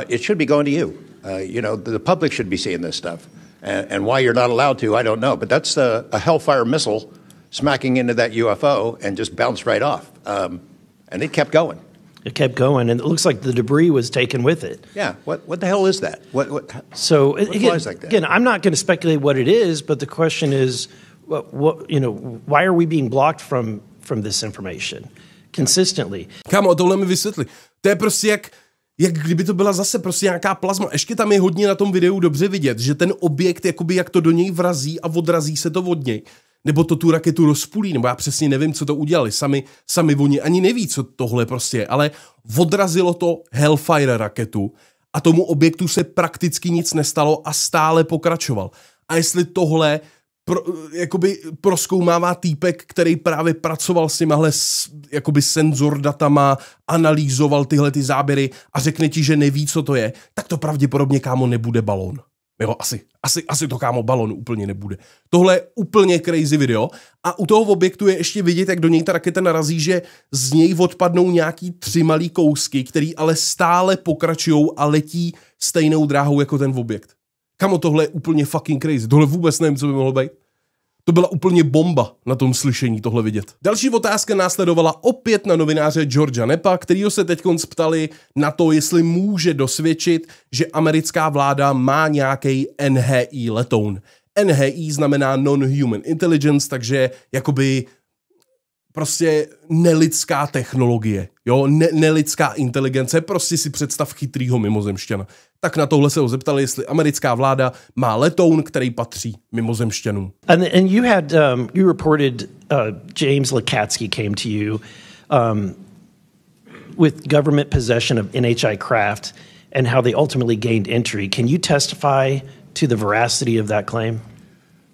It should be going to you. The public should be seeing this stuff. And why you're not allowed to, I don't know. But that's a Hellfire missile smacking into that UFO and just bounced right off. And it kept going. It kept going, and it looks like the debris was taken with it. Yeah, what the hell is that? What flies like that? Again, I'm not going to speculate what it is, but the question is, why are we being blocked from this information consistently? Kámo, tohle mi vysvětli. To je prostě jak kdyby to byla zase prostě nějaká plazma. Ještě tam je hodně na tom videu dobře vidět, že ten objekt, jakoby jak to do něj vrazí a odrazí se to od něj. Nebo to tu raketu rozpůlí, nebo já přesně nevím, co to udělali. Sami oni ani neví, co tohle prostě je, ale odrazilo to Hellfire raketu a tomu objektu se prakticky nic nestalo a stále pokračoval. A jestli tohle jakoby prozkoumává týpek, který právě pracoval s těmahle jakoby senzor datama, analýzoval tyhle ty záběry a řekne ti, že neví, co to je, tak to pravděpodobně, kámo, nebude balón. Jo, asi to, kámo, balon úplně nebude. Tohle je úplně crazy video a u toho objektu je ještě vidět, jak do něj ta raketa narazí, že z něj odpadnou nějaký 3 malý kousky, který ale stále pokračujou a letí stejnou dráhou jako ten objekt. Kámo, tohle je úplně fucking crazy. Tohle vůbec nevím, co by mohlo být. To byla úplně bomba na tom slyšení tohle vidět. Další otázka následovala opět na novináře Georgia Neppa, kterýho se teďkonc ptali na to, jestli může dosvědčit, že americká vláda má nějaký NHI letoun. NHI znamená Non-Human Intelligence, takže jakoby prostě nelidská technologie, jo, nelidská inteligence, prostě si představ chytrýho mimozemšťana. Tak na tohle se ho zeptali, jestli americká vláda má letoun, který patří mimozemšťanům. And you had you reported James Lakatsky came to you with government possession of NHI craft and how they ultimately gained entry. Can you testify to the veracity of that claim?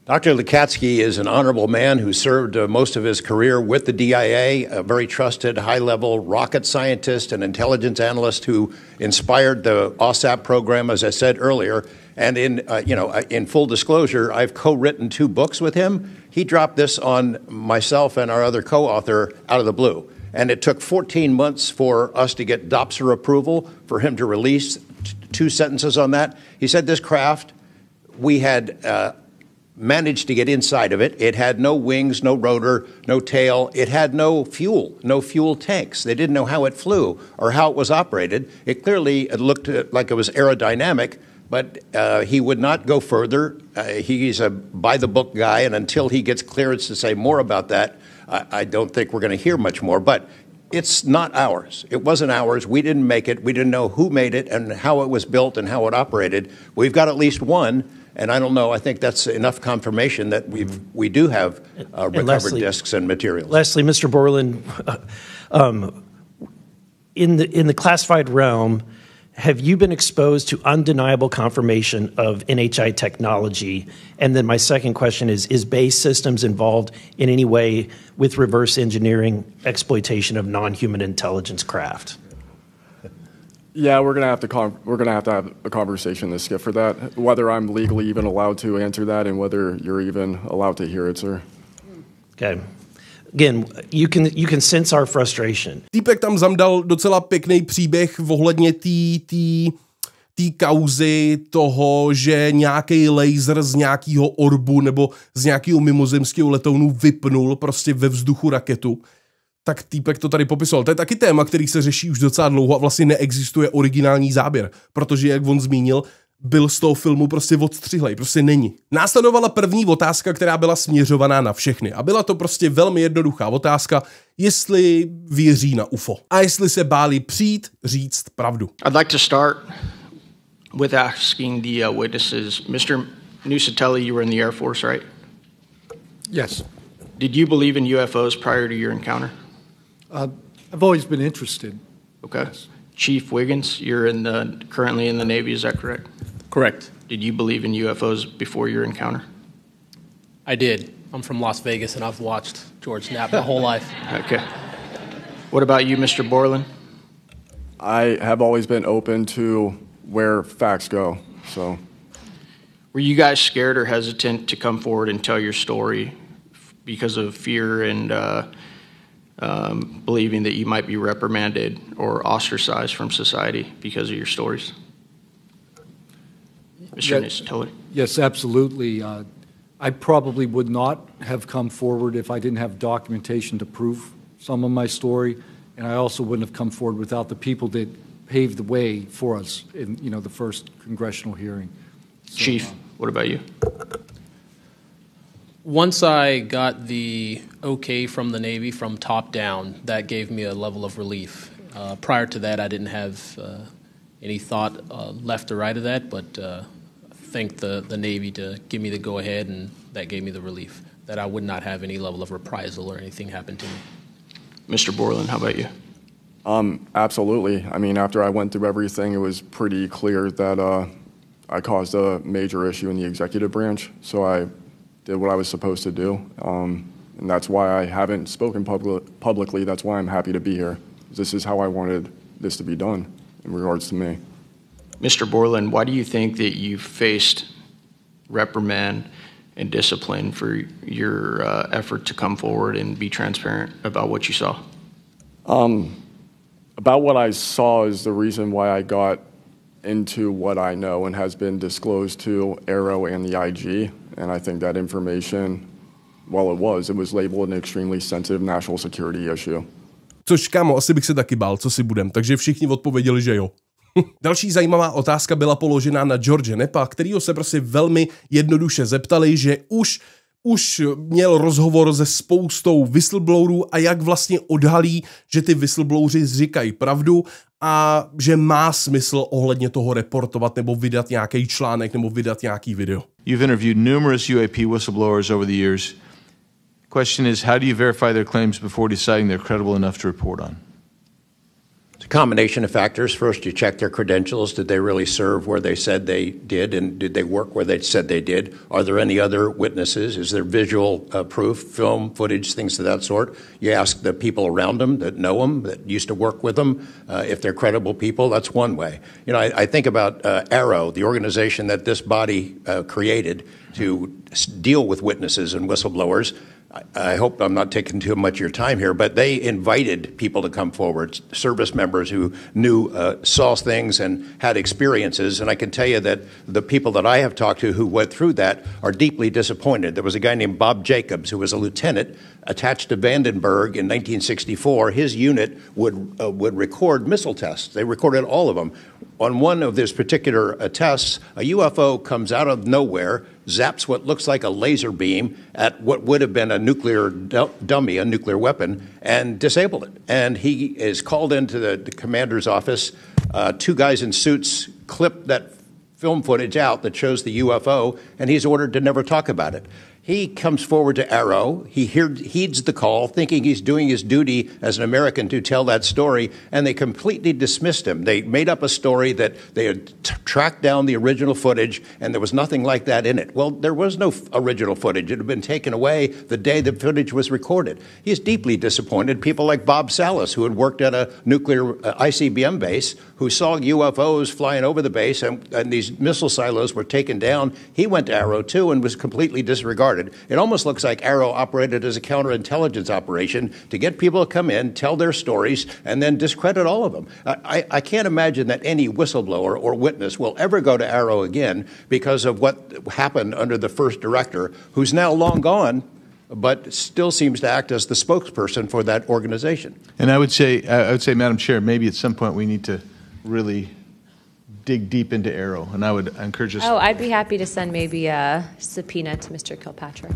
Dr. Lakatsky is an honorable man who served most of his career with the DIA, a very trusted, high-level rocket scientist and intelligence analyst who inspired the OSAP program, as I said earlier. And in full disclosure, I've co-written 2 books with him. He dropped this on myself and our other co-author out of the blue. And it took 14 months for us to get DOPSR approval for him to release 2 sentences on that. He said this craft, we had managed to get inside of it. It had no wings, no rotor, no tail. It had no fuel tanks. They didn't know how it flew or how it was operated. It clearly looked like it was aerodynamic, but he would not go further. He's a by-the-book guy, and until he gets clearance to say more about that, I don't think we're going to hear much more. But it's not ours. It wasn't ours. We didn't make it. We didn't know who made it and how it was built and how it operated. We've got at least one. And I don't know, I think that's enough confirmation that we do have recovered discs and materials. Lastly, Mr. Borland, in the classified realm, have you been exposed to undeniable confirmation of NHI technology? And then my second question is BASE Systems involved in any way with reverse engineering exploitation of non-human intelligence craft? Yeah, we're gonna have to have a conversation this skip for that. Whether I'm legally even allowed to answer that, and whether you're even allowed to hear it, sir. Okay. Again, you can sense our frustration. Týpek tam zamdal docela pěkný příběh ohledně té kauzy toho, že nějaký laser z nějakého orbu nebo z nějakého mimozemského letounu vypnul prostě ve vzduchu raketu. Tak týpek to tady popisoval. To je taky téma, který se řeší už docela dlouho a vlastně neexistuje originální záběr, protože, jak on zmínil, byl z toho filmu prostě odstřihlej, prostě není. Následovala první otázka, která byla směřovaná na všechny a byla to prostě velmi jednoduchá otázka, jestli věří na UFO a jestli se báli přijít říct pravdu. I'd like to start with asking the witnesses. Mr. Nusatelli, you were in the Air Force, right? Yes. Did you believe in UFOs prior to your encounter? I've always been interested. Okay. Yes. Chief Wiggins, you're currently in the Navy, is that correct? Correct. Did you believe in UFOs before your encounter? I did. I'm from Las Vegas, and I've watched George Knapp my whole life. Okay. What about you, Mr. Borland? I have always been open to where facts go, so. Were you guys scared or hesitant to come forward and tell your story because of fear and believing that you might be reprimanded or ostracized from society because of your stories? Mr. Nusatelli? Yes, absolutely. I probably would not have come forward if I didn't have documentation to prove some of my story, and I also wouldn't have come forward without the people that paved the way for us in the first congressional hearing. So, Chief, what about you? Once I got the okay from the Navy from top down, that gave me a level of relief. Prior to that, I didn't have any thought left or right of that, but thanked the Navy to give me the go-ahead, and that gave me the relief that I would not have any level of reprisal or anything happen to me. Mr. Borland, how about you? Absolutely. I mean, after I went through everything, it was pretty clear that I caused a major issue in the executive branch, so I did what I was supposed to do, and that's why I haven't spoken publicly. That's why I'm happy to be here. This is how I wanted this to be done in regards to me. Mr. Borland, why do you think that you faced reprimand and discipline for your effort to come forward and be transparent about what you saw? About what I saw is the reason why I got into what I know and has been disclosed to Aero and the IG. And I think that information, well, it was labeled an extremely sensitive national security issue. Což, kámo, asi bych se taky bál, co si budem, takže všichni odpověděli, že jo. Další zajímavá otázka byla položena na George Knappa, kterýho se prostě velmi jednoduše zeptali, že už už měl rozhovor se spoustou whistleblowerů a jak vlastně odhalí, že ty whistlebloweri říkají pravdu a že má smysl ohledně toho reportovat nebo vydat nějaký článek nebo vydat nějaký video. You've interviewed numerous UAP whistleblowers over the years. Question is, how do you verify their claims before deciding they're credible enough to report on? It's a combination of factors. First, you check their credentials. Did they really serve where they said they did, and did they work where they said they did? Are there any other witnesses? Is there visual proof, film, footage, things of that sort? You ask the people around them that know them, that used to work with them, if they're credible people. That's one way. You know, I think about Arrow, the organization that this body created to deal with witnesses and whistleblowers. I hope I'm not taking too much of your time here, but they invited people to come forward, service members who knew, saw things and had experiences. And I can tell you that the people that I have talked to who went through that are deeply disappointed. There was a guy named Bob Jacobs who was a lieutenant attached to Vandenberg in 1964. His unit would record missile tests. They recorded all of them. On one of these particular tests, a UFO comes out of nowhere, zaps what looks like a laser beam at what would have been a nuclear dummy, a nuclear weapon, and disabled it. And he is called into the commander's office. Two guys in suits clip that film footage out that shows the UFO, and he's ordered to never talk about it. He comes forward to Arrow. He heeds the call, thinking he's doing his duty as an American to tell that story, and they completely dismissed him. They made up a story that they had tracked down the original footage, and there was nothing like that in it. Well, there was no original footage. It had been taken away the day the footage was recorded. He's deeply disappointed. People like Bob Salas, who had worked at a nuclear ICBM base, who saw UFOs flying over the base, and these missile silos were taken down. He went to Arrow, too, and was completely disregarded. It almost looks like Arrow operated as a counterintelligence operation to get people to come in, tell their stories, and then discredit all of them. I can't imagine that any whistleblower or witness will ever go to Arrow again because of what happened under the first director, who's now long gone, but still seems to act as the spokesperson for that organization. And I would say, Madam Chair, maybe at some point we need to really dig deep into Arrow, and I would encourage us. Oh, I'd be happy to send maybe a subpoena to Mr. Kilpatrick.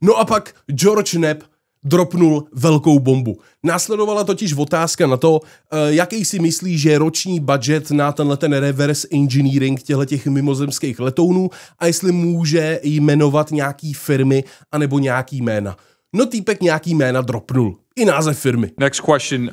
No a pak George Knapp dropnul velkou bombu. Následovala totiž otázka na to, jaký si myslí, že je roční budget na ten reverse engineering těchto mimozemských letounů a jestli může jmenovat nějaký firmy anebo nějaký jména. No týpek nějaký jména dropnul. I název firmy. Next question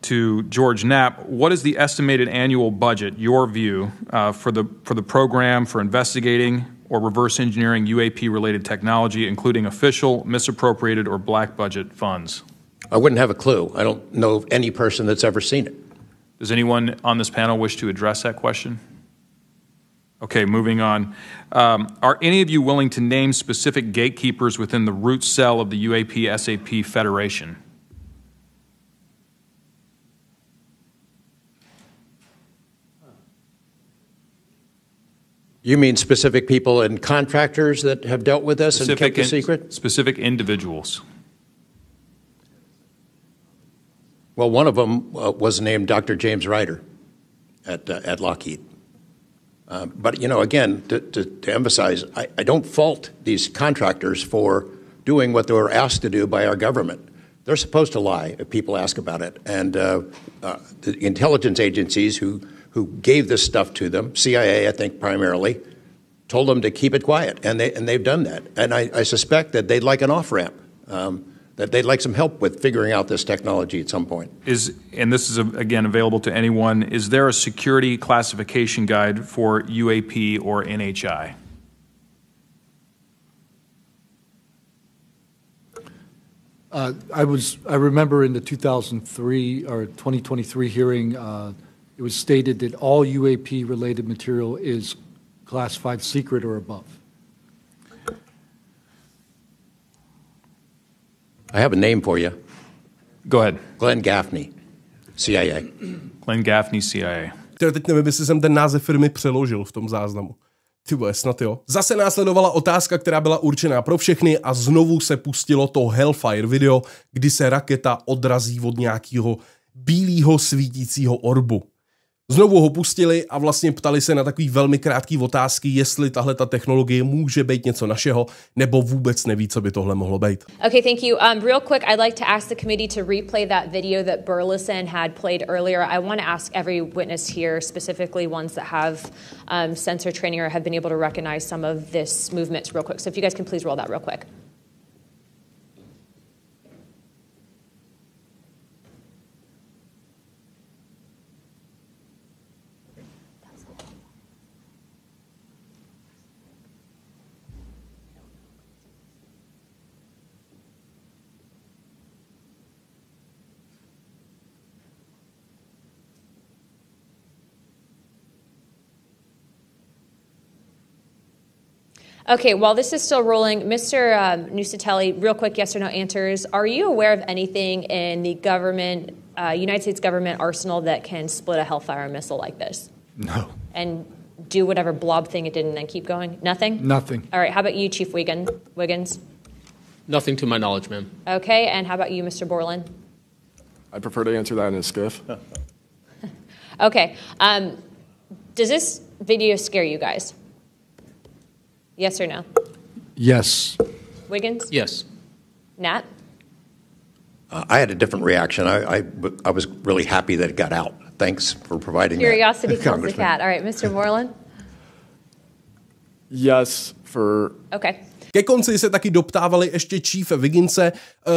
to George Knapp. What is the estimated annual budget, your view, for the program for investigating or reverse engineering UAP-related technology, including official, misappropriated, or black budget funds? I wouldn't have a clue. I don't know of any person that's ever seen it. Does anyone on this panel wish to address that question? Okay, moving on. Are any of you willing to name specific gatekeepers within the root cell of the UAP-SAP Federation? You mean specific people and contractors that have dealt with us and kept the secret? Specific individuals. Well, one of them was named Dr. James Ryder at Lockheed. But, you know, again, to emphasize, I don't fault these contractors for doing what they were asked to do by our government. They're supposed to lie if people ask about it. And the intelligence agencies who gave this stuff to them, CIA, I think primarily, told them to keep it quiet, and they've done that. And I suspect that they'd like an off-ramp, that they'd like some help with figuring out this technology at some point. And this is, again, available to anyone, is there a security classification guide for UAP or NHI? I remember in the 2003 or 2023 hearing, it was stated that all UAP-related material is classified secret or above. I have a name for you. Go ahead. Glenn Gaffney, CIA. Glenn Gaffney, CIA. Teď nevím, jestli jsem ten název firmy přeložil v tom záznamu. Ty vole, snad jo. Zase následovala otázka, která byla určená pro všechny a znovu se pustilo to Hellfire video, kdy se raketa odrazí od nějakého bílého svítícího orbu. Znovu ho pustili a vlastně ptali se na takový velmi krátký otázky, jestli tahle ta technologie může být něco našeho, nebo vůbec neví, co by tohle mohlo být. Okay, thank you. Real quick, I'd like to ask the committee to replay that video that Burleson had played earlier. I want to ask every witness here, specifically ones that have sensor training or have been able to recognize some of this movements real quick. So if you guys can please roll that real quick. Okay, while this is still rolling, Mr. Nusatelli, real quick yes or no answers. Are you aware of anything in the government, United States government arsenal that can split a Hellfire missile like this? No. And do whatever blob thing it did and then keep going? Nothing? Nothing. All right, how about you, Chief Wiggins? Nothing to my knowledge, ma'am. Okay, and how about you, Mr. Borland? I prefer to answer that in a skiff. Okay, does this video scare you guys? Yes or no? Yes. Wiggins? Yes. Nat? I had a different reaction. I was really happy that it got out. Thanks for providing Curiosity that, kills the Congressman. cat. All right, Mr. Borland? Yes, for... Okay. Ke konci se taky doptávali ještě Chiefa Wigginse,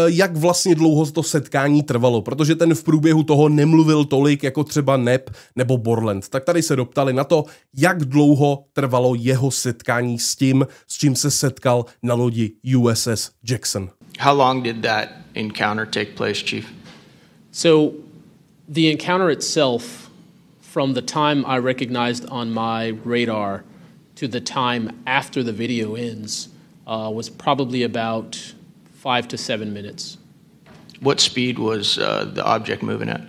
jak vlastně dlouho to setkání trvalo, protože ten v průběhu toho nemluvil tolik jako třeba Nep nebo Borland. Tak tady se doptali na to, jak dlouho trvalo jeho setkání s tím, s čím se setkal na lodi USS Jackson. How long did that encounter take place, Chief? So the encounter itself, from the time I recognized on my radar to the time after the video ends, was probably about 5 to 7 minutes. What speed was the object moving at?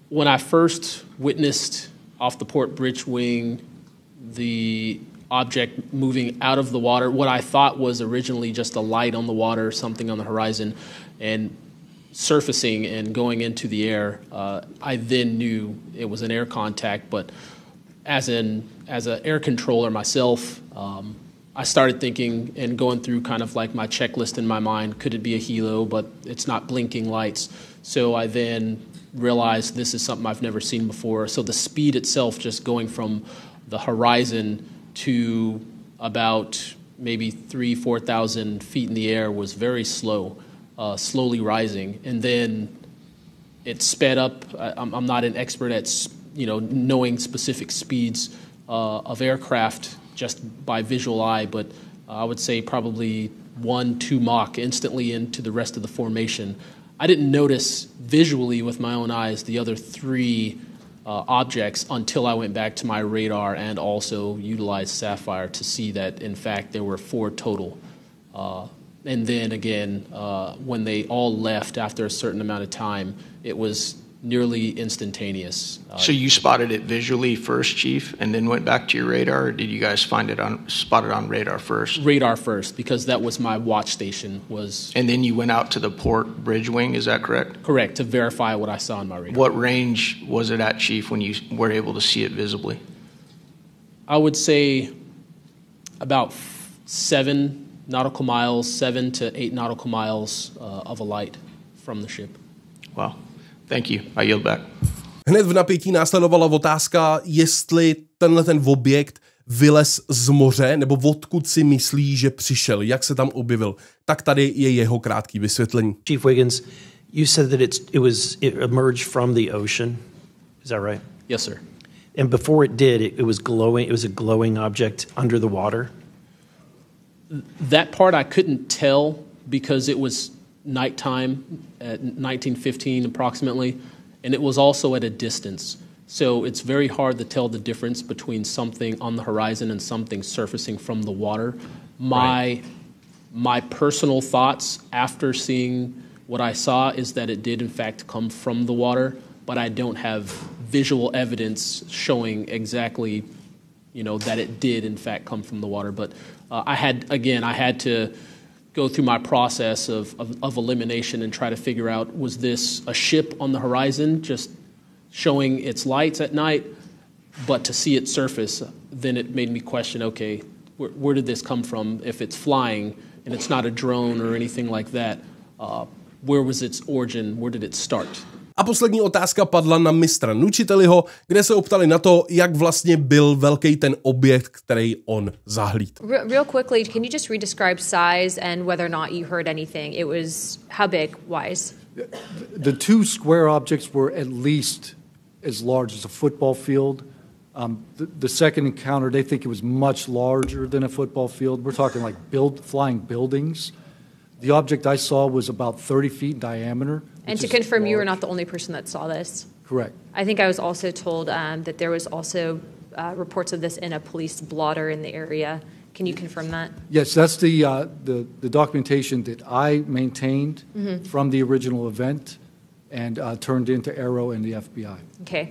When I first witnessed off the port bridge wing the object moving out of the water, what I thought was originally just a light on the water, something on the horizon, and surfacing and going into the air, I then knew it was an air contact. But as an air controller myself, I started thinking and going through kind of like my checklist in my mind. Could it be a helo? But it's not blinking lights. So I then realized this is something I've never seen before. So the speed itself, just going from the horizon to about maybe 4,000 feet in the air, was very slow, slowly rising. And then it sped up. I'm not an expert at knowing specific speeds of aircraft just by visual eye, but I would say probably 1-2 Mach instantly into the rest of the formation. I didn't notice visually with my own eyes the other 3 objects until I went back to my radar and also utilized Sapphire to see that, in fact, there were 4 total. And then again, when they all left after a certain amount of time, it was nearly instantaneous. So you spotted it visually first, Chief, and then went back to your radar, or did you guys spot it on radar first? Radar first, because that was my watch station. And then you went out to the port bridge wing, is that correct? Correct, to verify what I saw on my radar. What range was it at, Chief, when you were able to see it visibly? I would say about 7 nautical miles, 7 to 8 nautical miles of a light from the ship. Wow. Thank you. I yield back. Hned v napětí následovala otázka, jestli ten objekt vylez z moře, nebo odkud si myslí, že přišel, jak se tam objevil. Tak tady je jeho krátký vysvětlení. Chief Wiggins, you said that it emerged from the ocean. Is that right? Yes, sir. And before it did, it was glowing. It was a glowing object under the water. That part I couldn't tell because it was nighttime at 1915 approximately, and it was also at a distance. So it's very hard to tell the difference between something on the horizon and something surfacing from the water. My personal thoughts after seeing what I saw is that it did in fact come from the water, but I don't have visual evidence showing exactly, that it did in fact come from the water. But I had to go through my process of elimination and try to figure out, was this a ship on the horizon just showing its lights at night, but to see it surface, then it made me question, okay, where did this come from? If it's flying and it's not a drone or anything like that, where was its origin? Where did it start? A poslední otázka padla na mistra Nučiteliho, kde se optali na to, jak vlastně byl velký ten objekt, který on zahlíd. Real quickly, can you just redescribe size and whether or not you heard anything? It was how big, wise? The two square objects were at least as large as a football field. The second encounter, they think it was much larger than a football field. We're talking like flying buildings. The object I saw was about 30 feet in diameter. And to confirm, you were not the only person that saw this. Correct. I think I was also told that there was also reports of this in a police blotter in the area. Can you confirm that? Yes, that's the documentation that I maintained from the original event and turned into Arrow and the FBI. Okay.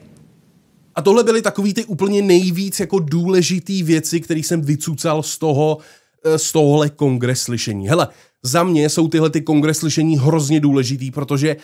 A tohle byly takový ty úplně nejvíc jako důležitý věci, které jsem vycucal z tohohle kongres slyšení. Hele, za mě jsou tyhle ty kongres slyšení hrozně důležitý, protože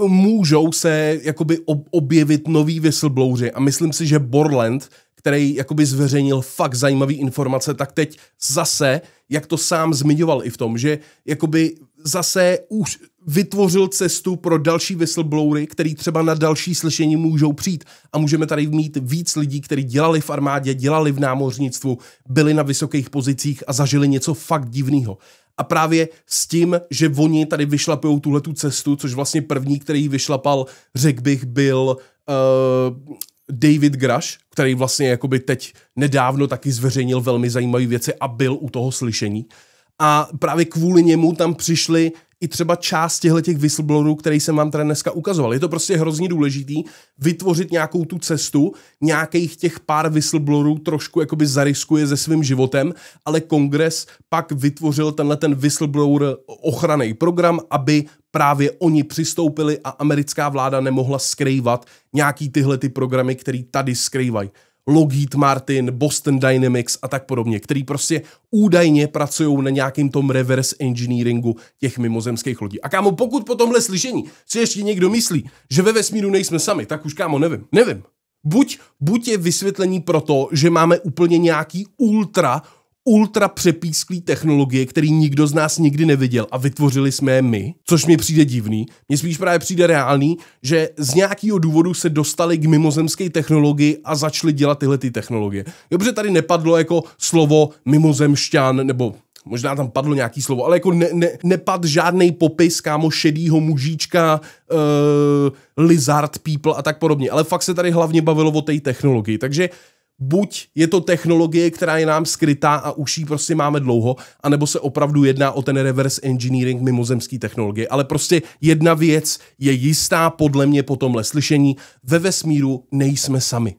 můžou se jakoby objevit nový whistleblowři a myslím si, že Borland, který jakoby zveřejnil fakt zajímavý informace, tak teď zase, jak to sám zmiňoval i v tom, že jakoby zase už vytvořil cestu pro další whistleblowery, který třeba na další slyšení můžou přijít. A můžeme tady mít víc lidí, kteří dělali v armádě, dělali v námořnictvu, byli na vysokých pozicích a zažili něco fakt divného. A právě s tím, že oni tady vyšlapujou tuhletu cestu, což vlastně první, který vyšlapal, řekl bych, byl David Grush, který vlastně jakoby teď nedávno taky zveřejnil velmi zajímavé věci a byl u toho slyšení. A právě kvůli němu tam přišli i třeba část těch whistleblowerů, který jsem vám tady dneska ukazoval. Je to prostě hrozně důležitý vytvořit nějakou tu cestu, nějakých těch pár whistleblowerů trošku jakoby zariskuje se svým životem, ale kongres pak vytvořil tenhle ten whistleblower ochranný program, aby právě oni přistoupili a americká vláda nemohla skrývat nějaký tyhle ty programy, který tady skrývají. Lockheed Martin, Boston Dynamics a tak podobně, který prostě údajně pracují na nějakým tom reverse engineeringu těch mimozemských lodí. A kámo, pokud po tomhle slyšení si ještě někdo myslí, že ve vesmíru nejsme sami, tak už kámo nevím. Buď je vysvětlení pro to, že máme úplně nějaký ultra přepísklý technologie, který nikdo z nás nikdy neviděl a vytvořili jsme je my, což mi přijde divný. Mně spíš právě přijde reálný, že z nějakého důvodu se dostali k mimozemské technologii a začali dělat tyhle ty technologie. Dobře, tady nepadlo jako slovo mimozemšťan, nebo možná tam padlo nějaký slovo, ale jako nepadl žádnej popis, kámo, šedýho mužíčka, lizard people a tak podobně. Ale fakt se tady hlavně bavilo o té technologii, takže buď je to technologie, která je nám skrytá a už ji prostě máme dlouho, anebo se opravdu jedná o ten reverse engineering mimozemský technologie. Ale prostě jedna věc je jistá podle mě po tomhle slyšení. Ve vesmíru nejsme sami.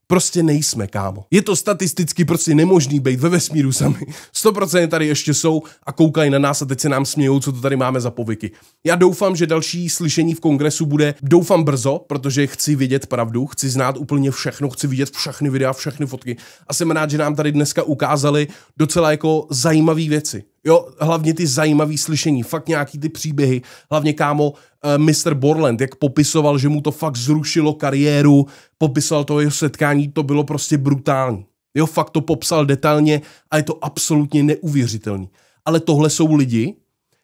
Prostě nejsme, kámo. Je to statisticky prostě nemožný být ve vesmíru sami. 100% tady ještě jsou a koukají na nás a teď se nám smějou, co to tady máme za povyky. Já doufám, že další slyšení v kongresu bude, doufám brzo, protože chci vidět pravdu, chci znát úplně všechno, chci vidět všechny videa, všechny fotky a jsem rád, že nám tady dneska ukázali docela jako zajímavé věci. Jo, hlavně ty zajímavé slyšení, fakt nějaký ty příběhy, hlavně kámo Mr. Borland, jak popisoval, že mu to fakt zrušilo kariéru, popisoval to jeho setkání, to bylo prostě brutální. Jo, fakt to popsal detailně a je to absolutně neuvěřitelný. Ale tohle jsou lidi,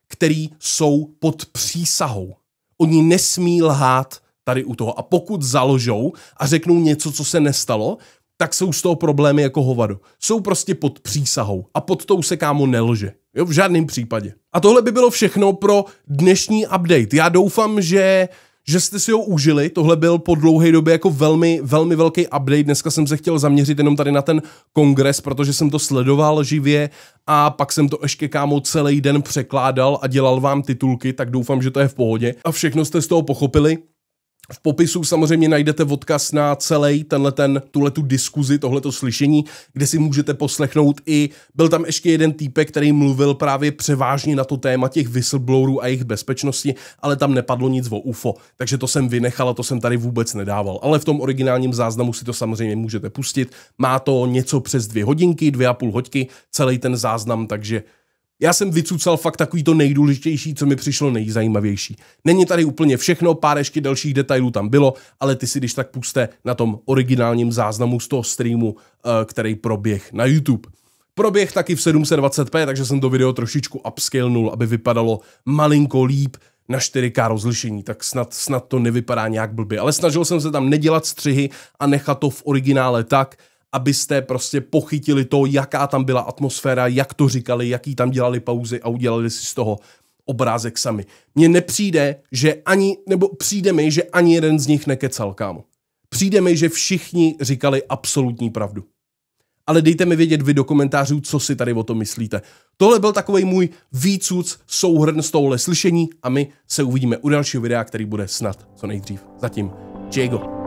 kteří jsou pod přísahou. Oni nesmí lhát tady u toho. A pokud založou a řeknou něco, co se nestalo, tak jsou z toho problémy jako hovado. Jsou prostě pod přísahou a pod tou se, kámo, nelže. Jo, v žádném případě. A tohle by bylo všechno pro dnešní update. Já doufám, že jste si ho užili. Tohle byl po dlouhé době jako velmi, velmi velký update. Dneska jsem se chtěl zaměřit jenom tady na ten kongres, protože jsem to sledoval živě a pak jsem to ještě, kámo, celý den překládal a dělal vám titulky, tak doufám, že to je v pohodě. A všechno jste z toho pochopili. V popisu samozřejmě najdete odkaz na celý tuhletu diskuzi, tohleto slyšení, kde si můžete poslechnout i, byl tam ještě jeden týpek, který mluvil právě převážně na to téma těch whistleblowerů a jejich bezpečnosti, ale tam nepadlo nic o UFO, takže to jsem vynechal a to jsem tady vůbec nedával. Ale v tom originálním záznamu si to samozřejmě můžete pustit, má to něco přes 2 hodinky, 2,5 hodiny, celý ten záznam, takže Já jsem vycucal fakt takový to nejdůležitější, co mi přišlo nejzajímavější. Není tady úplně všechno, pár ještě dalších detailů tam bylo, ale ty si když tak puste na tom originálním záznamu z toho streamu, který proběh na YouTube. Proběh taky v 720p, takže jsem to video trošičku upscalenul, aby vypadalo malinko líp na 4K rozlišení, tak snad to nevypadá nějak blbě. Ale snažil jsem se tam nedělat střihy a nechat to v originále tak, abyste prostě pochytili to, jaká tam byla atmosféra, jak to říkali, jaký tam dělali pauzy a udělali si z toho obrázek sami. Mně nepřijde, přijde mi, že ani jeden z nich nekecal, kámo. Přijde mi, že všichni říkali absolutní pravdu. Ale dejte mi vědět vy do komentářů, co si tady o tom myslíte. Tohle byl takovej můj výcuc, souhrn z tohohle slyšení a my se uvidíme u dalšího videa, který bude snad co nejdřív. Zatím, Diego.